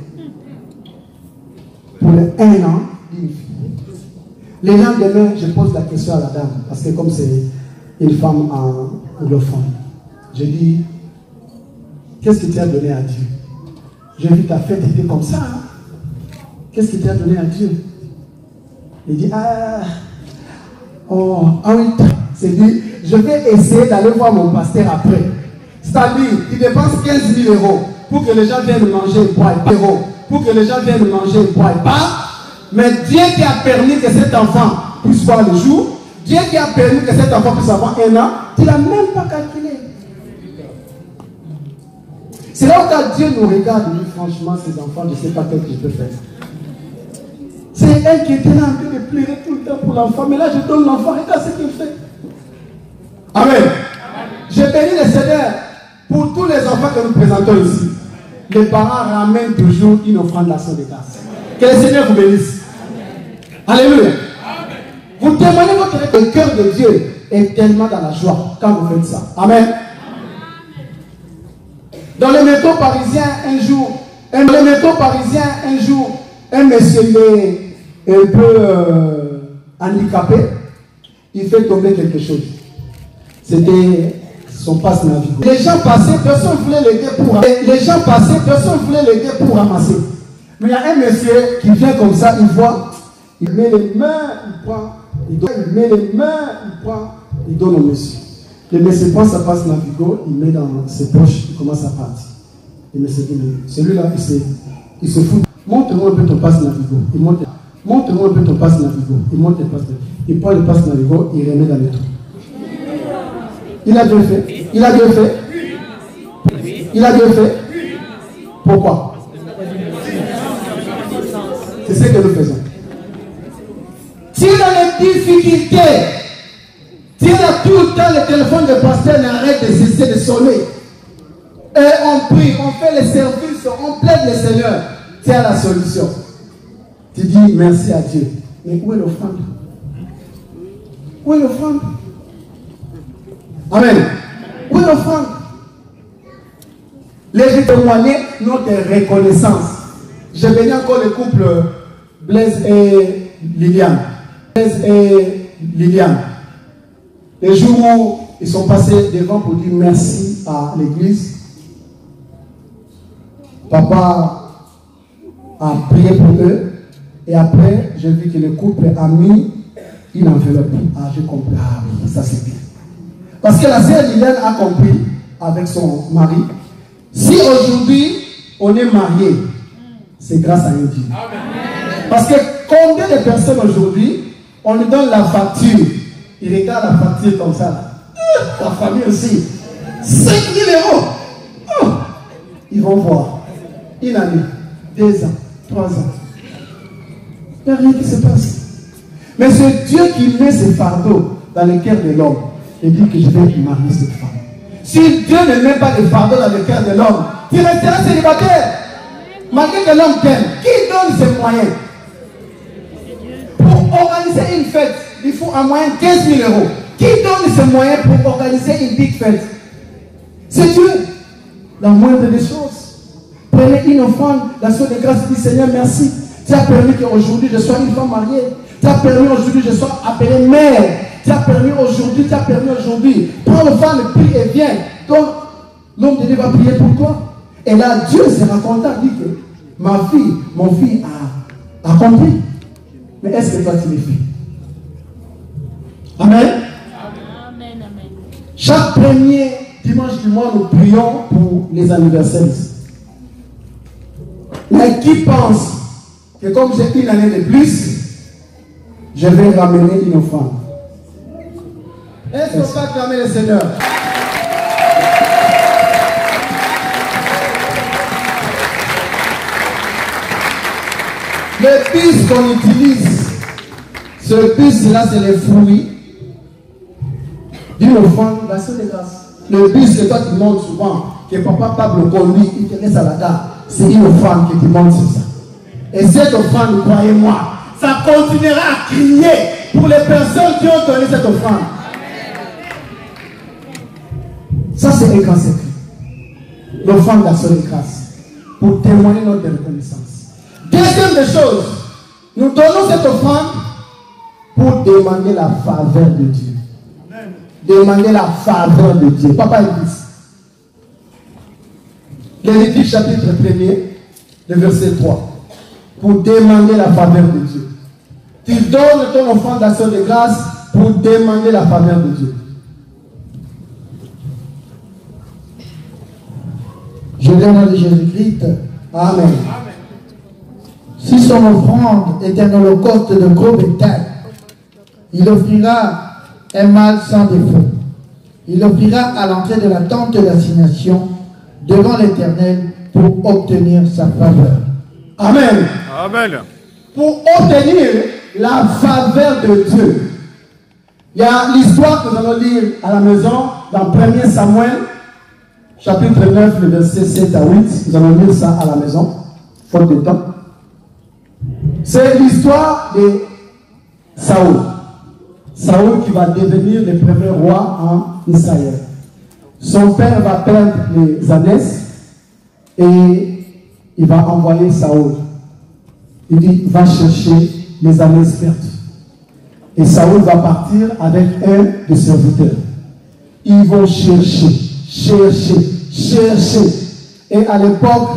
Pour le 1 an d'une fille. Les lendemains, je pose la question à la dame. Parce que comme c'est une femme anglophone, je dis, qu'est-ce que tu as donné à Dieu? J'ai vu ta fête était comme ça. Hein? Qu'est-ce que tu as donné à Dieu? Il dit, oui. C'est dit, je vais essayer d'aller voir mon pasteur après. C'est-à-dire, il dépense 15 000 euros pour que les gens viennent manger et boire. Pour que les gens viennent manger et boire. Mais Dieu qui a permis que cet enfant puisse voir le jour, Dieu qui a permis que cet enfant puisse avoir 1 an, tu n'as même pas calculé. C'est là où quand Dieu nous regarde, il dit franchement, ces enfants, je ne sais pas ce que je peux faire. C'est elle qui était là en train de pleurer tout le temps pour l'enfant, mais là je donne l'enfant, regarde ce qu'il fait. Amen. Je bénis le Seigneur pour tous les enfants que nous présentons ici. Les parents ramènent toujours une offrande d'action de grâce. Que le Seigneur vous bénisse. Alléluia. Vous témoignez votre le cœur de Dieu est tellement dans la joie quand vous faites ça. Amen. Dans le métro parisien, un jour, un monsieur il est un peu handicapé. Il fait tomber quelque chose. C'était son passe Navigo. Les gens passaient, personne ne voulait l'aider pour ramasser. Mais il y a un monsieur qui vient comme ça, il voit, il met les mains, il prend, il met les mains, il prend, il donne au monsieur. Le monsieur prend sa passe Navigo, il met dans ses poches, il commence à partir. Le monsieur dit, celui-là, il se fout. Montre-moi un peu ton passe Navigo. Montre-moi un peu ton passe Navigo. Il montre le passe Navigo. Il prend le passe Navigo, il remet dans le trou. Il a bien fait. Il a bien fait. Il a bien fait. Pourquoi? C'est ce que nous faisons. Si dans les difficultés, si là tout le temps le téléphone de pasteur n'arrête de cesser de sonner, et on prie, on fait les services, on plaide le Seigneur, tu as la solution. Tu dis merci à Dieu. Mais où est l'offrande? Où est l'offrande? Amen. Où est l'offrande? Les témoigner notre reconnaissance. Je bénis encore le couple Blaise et Liliane. Les jours où ils sont passés devant pour dire merci à l'église, papa a prié pour eux. Et après, j'ai vu que le couple a mis une enveloppe. Ah, j'ai compris. Ah oui, ça c'est bien. Parce que la sœur Liliane a compris avec son mari. Si aujourd'hui on est marié, c'est grâce à un Dieu. Parce que combien de personnes aujourd'hui, on lui donne la facture, il regarde la facture comme ça. La famille aussi. 5 000 €. Oh, ils vont voir. Une année, 2 ans, 3 ans. Il n'y a rien qui se passe. Mais c'est Dieu qui met ce fardeau dans le cœur de l'homme et dit que je vais marier cette femme. Si Dieu ne met pas le fardeau dans le cœur de l'homme, tu resteras célibataire. Malgré que l'homme t'aime, qui donne ses moyens? Pour organiser une fête, il faut en moyenne 15 000 €. Qui donne ses moyens pour organiser une big fête? C'est Dieu. La moindre des choses. Prenez une offrande, la soeur de grâce, dit Seigneur, merci. Tu as permis qu'aujourd'hui je sois une femme mariée. Tu as permis aujourd'hui que je sois appelée mère. Tu as permis aujourd'hui. Prends l'offrande, prie et viens. Donc, l'homme de Dieu va prier pour toi. Et là, Dieu sera content, dit que ma fille, mon fils a compris. Mais est-ce que toi tu le fais? Amen. Amen, amen. Chaque premier dimanche du mois, nous prions pour les anniversaires. Mais qui pense que comme j'ai une année de plus, je vais ramener une offrande? Est-ce qu'on va acclamer le Seigneur? Le bus qu'on utilise, ce bus-là, c'est les fruits d'une offrande d'action de grâce. Le bus que toi tu montes souvent, que papa Pablo conduit, il te laisse à la gare, c'est une offrande que tu montes sur ça. Et cette offrande, croyez-moi, ça continuera à crier pour les personnes qui ont donné cette offrande. Ça, c'est un grand secret. L'offrande d'action de grâce, pour témoigner notre reconnaissance. Deuxième des choses, nous donnons cette offrande pour demander la faveur de Dieu. Demander la faveur de Dieu. Papa Église. Lévitique chapitre 1er, le verset 3. Pour demander la faveur de Dieu. Tu donnes ton offrande d'action de grâce pour demander la faveur de Dieu. Je viens dans Jésus-Christ. Amen. Si son offrande est un holocauste de gros bétail, il offrira un mâle sans défaut. Il offrira à l'entrée de la tente d'assignation devant l'Éternel pour obtenir sa faveur. Amen. Amen. Pour obtenir la faveur de Dieu. Il y a l'histoire que nous allons lire à la maison dans 1 Samuel, chapitre 9, le verset 7 à 8. Nous allons lire ça à la maison, faute de temps. C'est l'histoire de Saül. Saül qui va devenir le premier roi en Israël. Son père va perdre les ânesses et il va envoyer Saül. Il dit, va chercher les ânesses perdues. Et Saül va partir avec un des serviteurs. Ils vont chercher. Et à l'époque,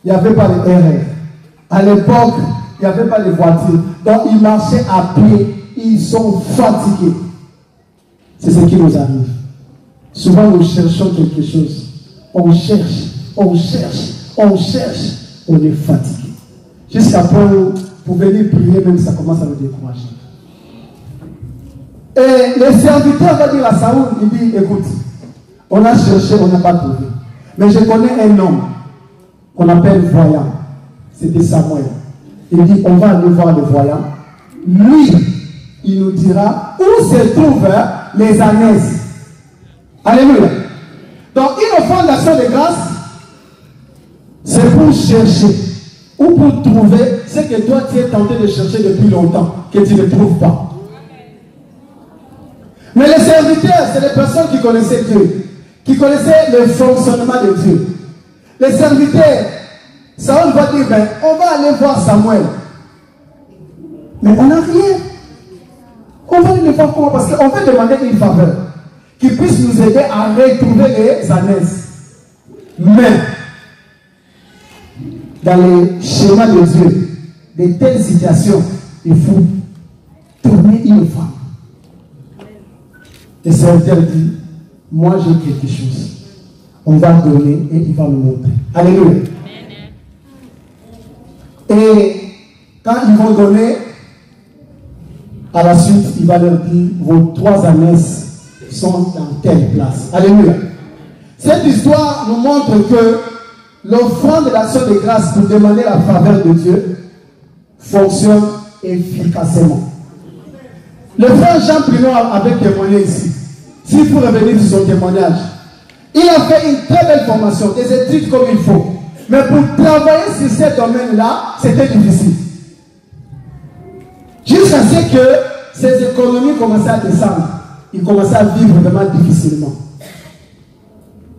il n'y avait pas de RR. À l'époque, il n'y avait pas de voiture. Donc, ils marchaient à pied. Ils sont fatigués. C'est ce qui nous arrive. Souvent, nous cherchons quelque chose. On cherche. On est fatigué. Jusqu'à point où, pour venir prier, même ça commence à nous décourager. Et le serviteur va dire à Saül, il dit, écoute, on a cherché, on n'a pas trouvé. Mais je connais un homme qu'on appelle voyant. C'était Samuel. Il dit, on va aller voir le voyant. Lui, il nous dira où se trouvent les ânesses. Alléluia. Donc, une offrande d'action de grâce, c'est pour chercher ou pour trouver ce que toi tu es tenté de chercher depuis longtemps, que tu ne trouves pas. Mais les serviteurs, c'est les personnes qui connaissaient Dieu, qui connaissaient le fonctionnement de Dieu. Les serviteurs, Saül va dire, ben, on va aller voir Samuel. Mais on n'a rien. On va aller le voir comment? Parce qu'on veut demander une faveur qui puisse nous aider à retrouver les ânesses. Mais, dans les schémas de Dieu, de telles situations, il faut tourner une offrande. Et le serviteur dit, moi j'ai quelque chose. On va donner et il va nous montrer. Alléluia. Et quand ils vont donner, à la suite, il va leur dire, vos 3 ânesses sont dans telle place. Alléluia. Cette histoire nous montre que l'offrande de l'action de grâce pour demander la faveur de Dieu fonctionne efficacement. Le frère Jean Prino avait témoigné ici. S'il faut revenir sur son témoignage, il a fait une très belle formation, des études comme il faut. Mais pour travailler sur ce domaine-là, c'était difficile. Jusqu'à ce que ses économies commençaient à descendre. Il commençait à vivre vraiment difficilement.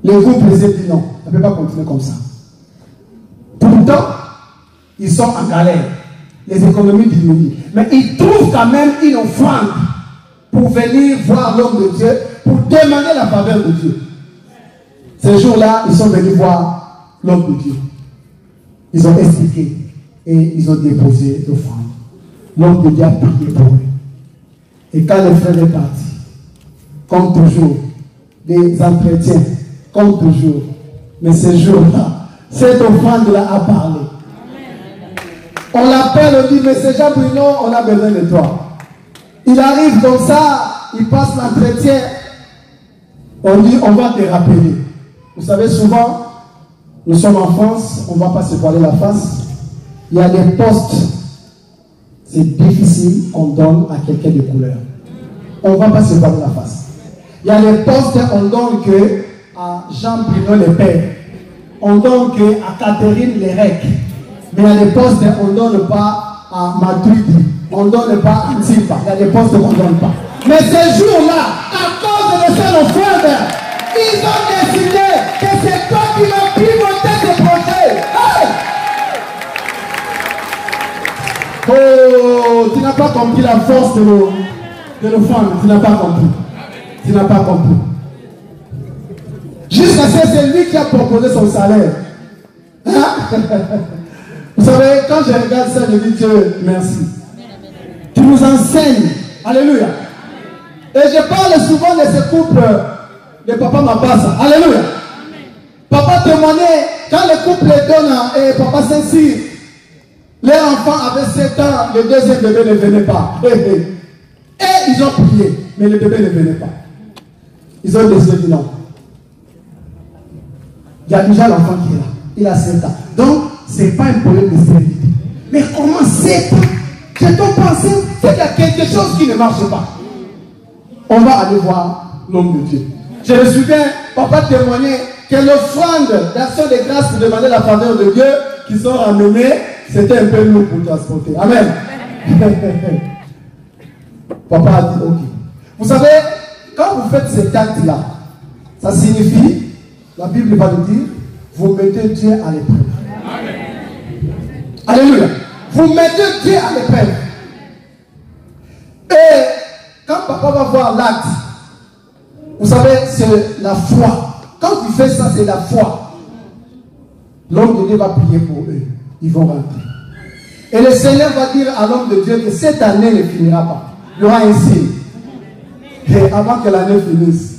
Les groupes les ont dit non, on ne peut pas continuer comme ça. Pourtant, ils sont en galère. Les économies diminuent. Mais ils trouvent quand même une offrande pour venir voir l'homme de Dieu, pour demander la faveur de Dieu. Ces jours-là, ils sont venus voir l'homme de Dieu. Ils ont expliqué et ils ont déposé l'offrande. L'homme de Dieu a prié pour eux. Et quand le frère est parti, comme toujours, des entretiens, comme toujours, mais ces jours-là, cette offrande-là a parlé. On l'appelle, on dit, mais c'est Jean Bruno, on a besoin de toi. Il arrive comme ça, il passe l'entretien. On dit, on va te rappeler. Vous savez, souvent, nous sommes en France, on ne va pas se voiler la face. Il y a des postes, c'est difficile qu'on donne à quelqu'un de couleur. On ne va pas se voiler la face. Il y a des postes, on donne que à Jean Bruno le Père. On donne que à Catherine Lérec. Mais il y a des postes, on ne donne pas à Madrid. On ne donne pas à Timba. Il y a des postes qu'on ne donne pas. Mais ces jours-là, à cause de cette offrande, ils ont décidé que c'est toi qui vas piloter ce projet. Hey! Oh, tu n'as pas compris la force de l'offrande. Tu n'as pas compris. Tu n'as pas compris. Jusqu'à ce que c'est lui qui a proposé son salaire. Hein? Vous savez, quand je regarde ça, je dis Dieu, merci. Tu nous enseignes. Alléluia. Et je parle souvent de ce couple de Papa Mapassa. Alléluia. Papa témoignait, quand le couple donne à Papa Saint-Cyr, leur enfant avait 7 ans, le deuxième bébé ne venait pas. Et ils ont prié, mais le bébé ne venait pas. Ils ont décidé non. Il y a déjà l'enfant qui est là. Il a 7 ans. Donc, ce n'est pas un problème de stérilité. Mais comment 7 ans? Je dois penser qu'il y a quelque chose qui ne marche pas. On va aller voir l'homme de Dieu. Je me souviens, papa témoignait que l'offrande d'action de grâce pour demander la faveur de Dieu qui sont ramenés, c'était un peu lourd pour transporter. Amen. Papa a dit ok. Vous savez, quand vous faites cet acte-là, ça signifie, la Bible va nous dire, vous mettez Dieu à l'épreuve. Alléluia. Vous mettez Dieu à l'épreuve. Et quand papa va voir l'acte, vous savez, c'est la foi. Quand tu fais ça, c'est la foi. L'homme de Dieu va prier pour eux. Ils vont rentrer. Et le Seigneur va dire à l'homme de Dieu que cette année ne finira pas. Il y aura un signe. Et avant que l'année finisse,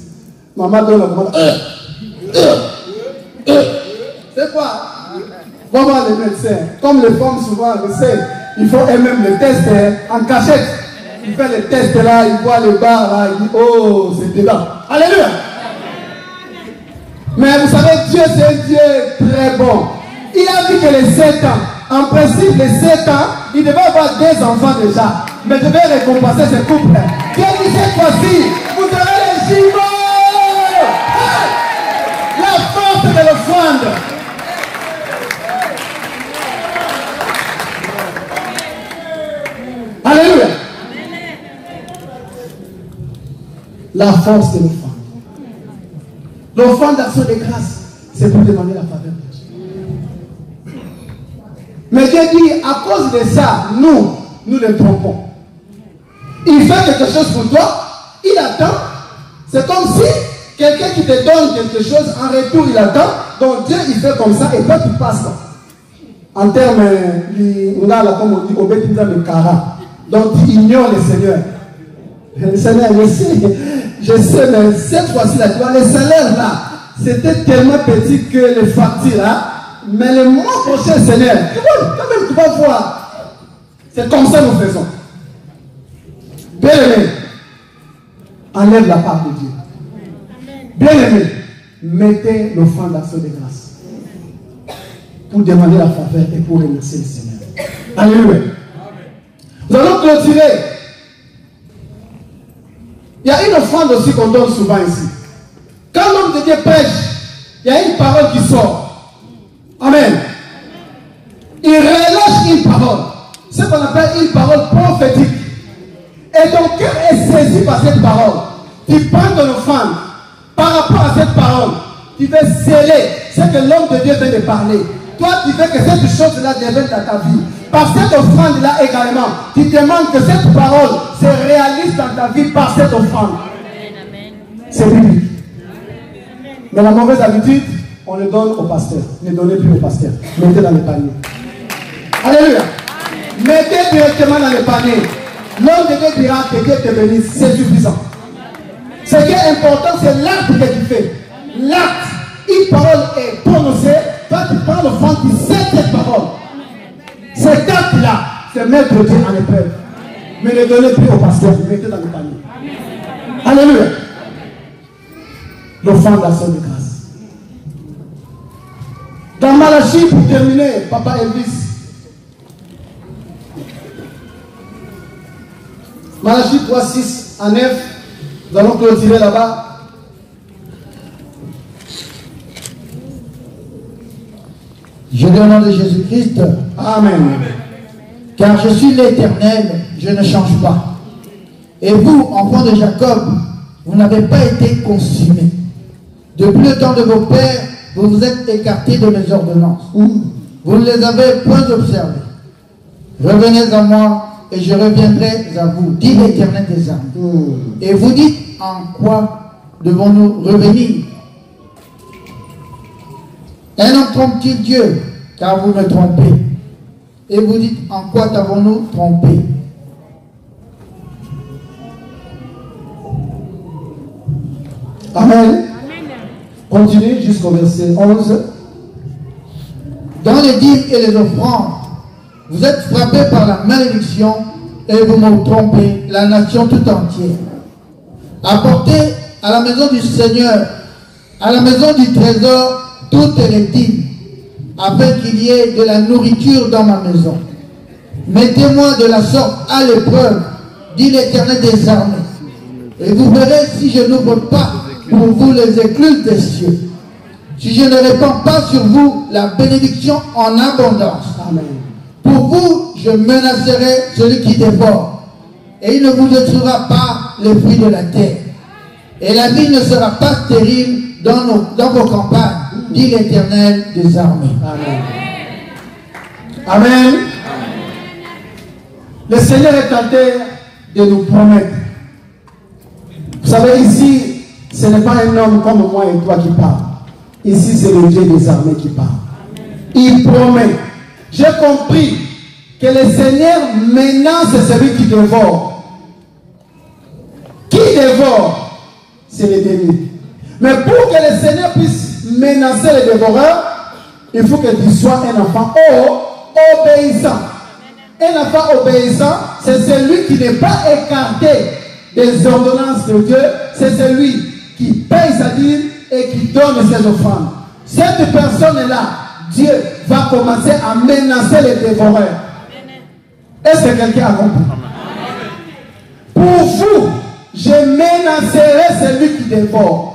maman donne la commande. C'est quoi? Va voir les médecins. Comme les femmes souvent le savent, il faut eux-mêmes le test en cachette. Il fait le test là, il voit le bar là, il dit oh, c'est dedans. Alléluia. Mais vous savez, Dieu c'est un Dieu très bon. Il a vu que les 7 ans, en principe les 7 ans, il devait avoir 2 enfants déjà. Mais devait récompenser ce couple. Dieu dit cette fois-ci, vous aurez les jumeaux. La force de l'offrande. Alléluia. La force de l'offrande. L'offrande d'action de grâce, c'est pour demander la faveur de Dieu. Mais Dieu dit, à cause de ça, nous le trompons. Il fait quelque chose pour toi, il attend. C'est comme si quelqu'un qui te donne quelque chose, en retour il attend. Donc Dieu il fait comme ça et toi tu passes là. En termes, comme on dit, au Bétisa de Kara. Donc tu ignores le Seigneur. Le salaire, je sais, mais cette fois-ci, là, tu vois, les salaires là, c'était tellement petit que les factures là, mais le mois prochain, Seigneur, quand même, tu vas voir. C'est comme ça que nous faisons. Bien-aimé, enlève la part de Dieu. Bien-aimé, mettez l'offrande d'action de grâce pour demander la faveur et pour remercier le Seigneur. Alléluia. Nous allons clôturer. Il y a une offrande aussi qu'on donne souvent ici. Quand l'homme de Dieu prêche, il y a une parole qui sort. Amen. Il relâche une parole. Ce qu'on appelle une parole prophétique. Et ton cœur est saisi par cette parole. Tu prends ton offrande. Par rapport à cette parole, tu veux sceller ce que l'homme de Dieu vient de parler. Toi, tu veux que cette chose-là devienne dans ta vie. Par cette offrande-là également, tu demandes que cette parole se réalise dans ta vie par cette offrande. C'est biblique. Mais la mauvaise habitude, on le donne au pasteur. Ne donnez plus au pasteur. Mettez dans le panier. Alléluia. Mettez directement dans le panier. L'homme de Dieu dira que Dieu te bénisse. C'est suffisant. Ce qui est important, c'est l'acte que tu fais. L'acte. Une parole est prononcée. Toi, tu prends l'offrande, tu sais cette parole. Cet acte-là, c'est mettre Dieu en épreuve. Mais ne donnez plus au pasteur. Mettez dans le panier. Alléluia. L'offrande d'action de grâce. Dans Malachie, pour terminer, Papa Elvis. Malachie 3, 6 à 9. Nous allons clôturer là-bas. Je dis au nom de Jésus-Christ. Amen. Car je suis l'Éternel, je ne change pas. Et vous, enfants de Jacob, vous n'avez pas été consumés. Depuis le temps de vos pères, vous vous êtes écartés de mes ordonnances. Vous ne les avez point observées. Revenez à moi et je reviendrai à vous, dit l'Éternel des armées. Et vous dites, en quoi devons-nous revenir? Un homme trompe-t-il Dieu? Car vous me trompez. Et vous dites, en quoi t'avons-nous trompé? Amen. Continue jusqu'au verset 11. Dans les dîmes et les offrandes, vous êtes frappés par la malédiction et vous me trompez, la nation tout entière. Apportez à la maison du Seigneur, à la maison du trésor, toutes les dîmes, afin qu'il y ait de la nourriture dans ma maison. Mettez-moi de la sorte à l'épreuve, dit l'Éternel des armées. Et vous verrez si je n'ouvre pas pour vous les écluses des cieux. Si je ne répands pas sur vous la bénédiction en abondance. Amen. Pour vous, je menacerai celui qui dévore. Et il ne vous détruira pas les fruits de la terre. Et la vie ne sera pas stérile dans vos campagnes, dit l'Éternel des armées. Amen. Amen. Le Seigneur est tenté de nous promettre. Vous savez, ici, ce n'est pas un homme comme moi et toi qui parle. Ici, c'est le Dieu des armées qui parle. Il promet. J'ai compris que le Seigneur menace celui qui dévore. Qui dévore? C'est l'ennemi. Mais pour que le Seigneur puisse menacer les dévoreurs, il faut que tu sois un enfant obéissant. Un enfant obéissant, c'est celui qui n'est pas écarté des ordonnances de Dieu. C'est celui qui paye sa dîme et qui donne ses offrandes. Cette personne-là, Dieu va commencer à menacer les dévoreurs. Est-ce que quelqu'un a compris? Pour vous, je menacerai celui qui dévore.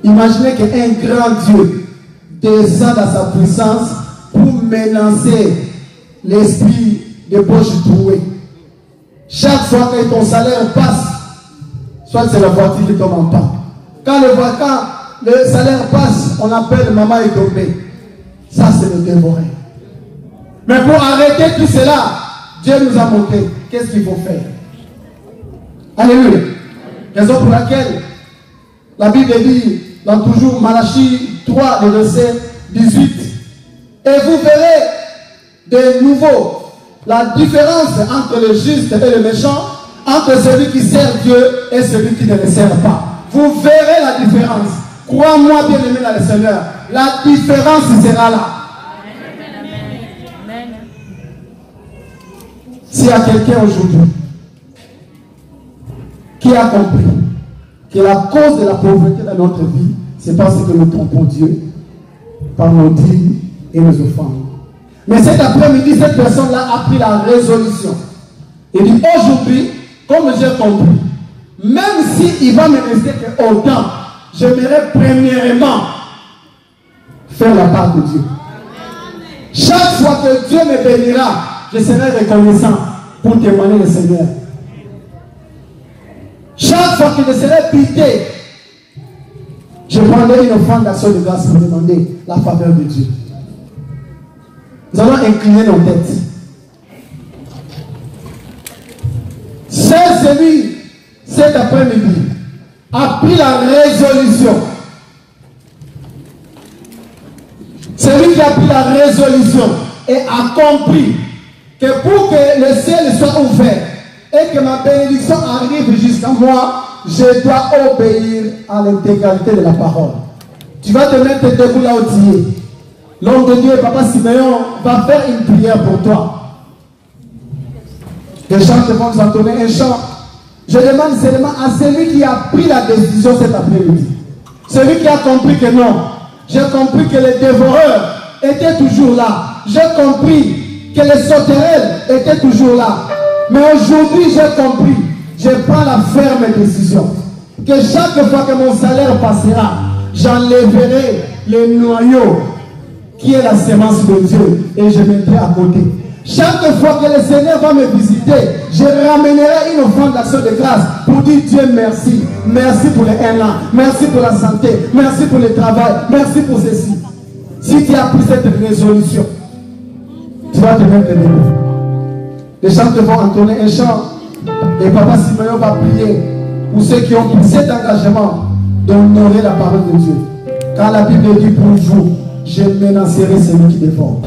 Imaginez qu'un grand Dieu descend dans sa puissance pour menacer l'esprit de poche trouée. Chaque fois que ton salaire passe, soit c'est la voiture qui tombe en panne. Quand le salaire passe, on appelle maman est tombée. Ça, c'est le dévoré. Mais pour arrêter tout cela, Dieu nous a montré qu'est-ce qu'il faut faire. Alléluia. Raison pour laquelle la Bible dit dans toujours Malachie 3, le verset 18, et vous verrez de nouveau la différence entre le juste et le méchant, entre celui qui sert Dieu et celui qui ne le sert pas. Vous verrez la différence. Crois-moi, bien-aimé dans le Seigneur, la différence sera là. S'il y a quelqu'un aujourd'hui qui a compris que la cause de la pauvreté dans notre vie, c'est parce que nous trompons Dieu par nos dîmes et nos offrandes. Mais cet après-midi, cette personne-là a pris la résolution. Il dit aujourd'hui, comme j'ai compris, même s'il va me rester autant, j'aimerais premièrement faire la part de Dieu. Chaque fois que Dieu me bénira, je serai reconnaissant pour témoigner le Seigneur. Chaque fois que je serai pité, je prendrai une offrande d'action de grâce pour demander la faveur de Dieu. Nous allons incliner nos têtes. C'est celui, cet après-midi, a pris la résolution. Celui qui a pris la résolution et a compris que pour que le ciel soit ouvert et que ma bénédiction arrive jusqu'à moi, je dois obéir à l'intégralité de la parole. Tu vas te mettre debout là où tu es. L'homme de Dieu, Papa Siméon, va faire une prière pour toi. Les chants vont nous entonner un chant. Je demande seulement à celui qui a pris la décision cet après-midi. Celui qui a compris que non. J'ai compris que les dévoreurs étaient toujours là. J'ai compris que les sauterelles étaient toujours là. Mais aujourd'hui, j'ai compris. Je prends la ferme décision. Que chaque fois que mon salaire passera, j'enlèverai le noyau qui est la sémence de Dieu et je mettrai à côté. Chaque fois que le Seigneur va me visiter, je ramènerai une offrande d'action de grâce pour dire Dieu merci. Merci pour les 1 an, merci pour la santé, merci pour le travail, merci pour ceci. Si tu as pris cette résolution, tu vas te mettre debout. Les chants vont entonner un chant et Papa Siméon va prier pour ceux qui ont pris cet engagement d'honorer la parole de Dieu. Car la Bible dit pour vous, je menacerai celui qui défend.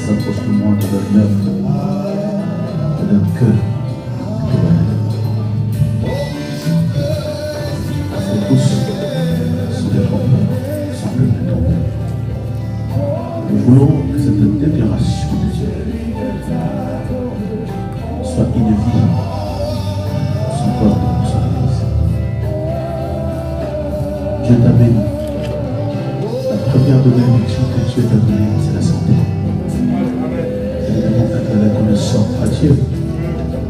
S'approche de moi, de leur œuvre, de leur cœur, de leur âme. Parce que tous sont des trompeurs, sont pleins de trompeurs. Nous voulons que cette déclaration de Dieu soit inévitable pour son corps et pour son église. Dieu t'a béni. La première bénédiction que Dieu t'a donnée, c'est la santé. La connaissance à Dieu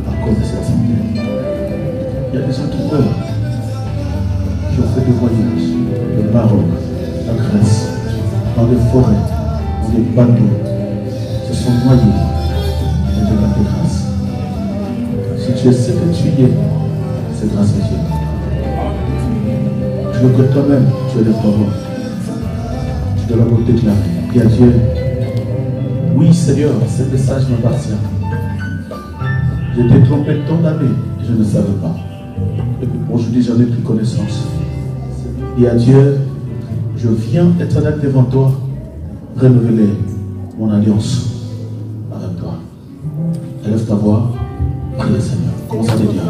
à cause de cette santé. Il y a des autres œuvres qui ont fait des voyages de Maroc, en Grèce, dans des forêts, dans des bateaux, se sont noyés et de la grâce. Si tu es ce que tu es, c'est grâce à Dieu. Tu veux que toi-même tu aies des paroles. Tu dois le déclarer. Dis à Dieu, oui Seigneur, ce message m'appartient. Je t'ai trompé tant d'années et je ne savais pas. Et puis aujourd'hui j'en ai pris connaissance. Et à Dieu, je viens éternel devant toi, renouveler mon alliance avec toi. Élève ta voix, prie le Seigneur. Commence à te dire.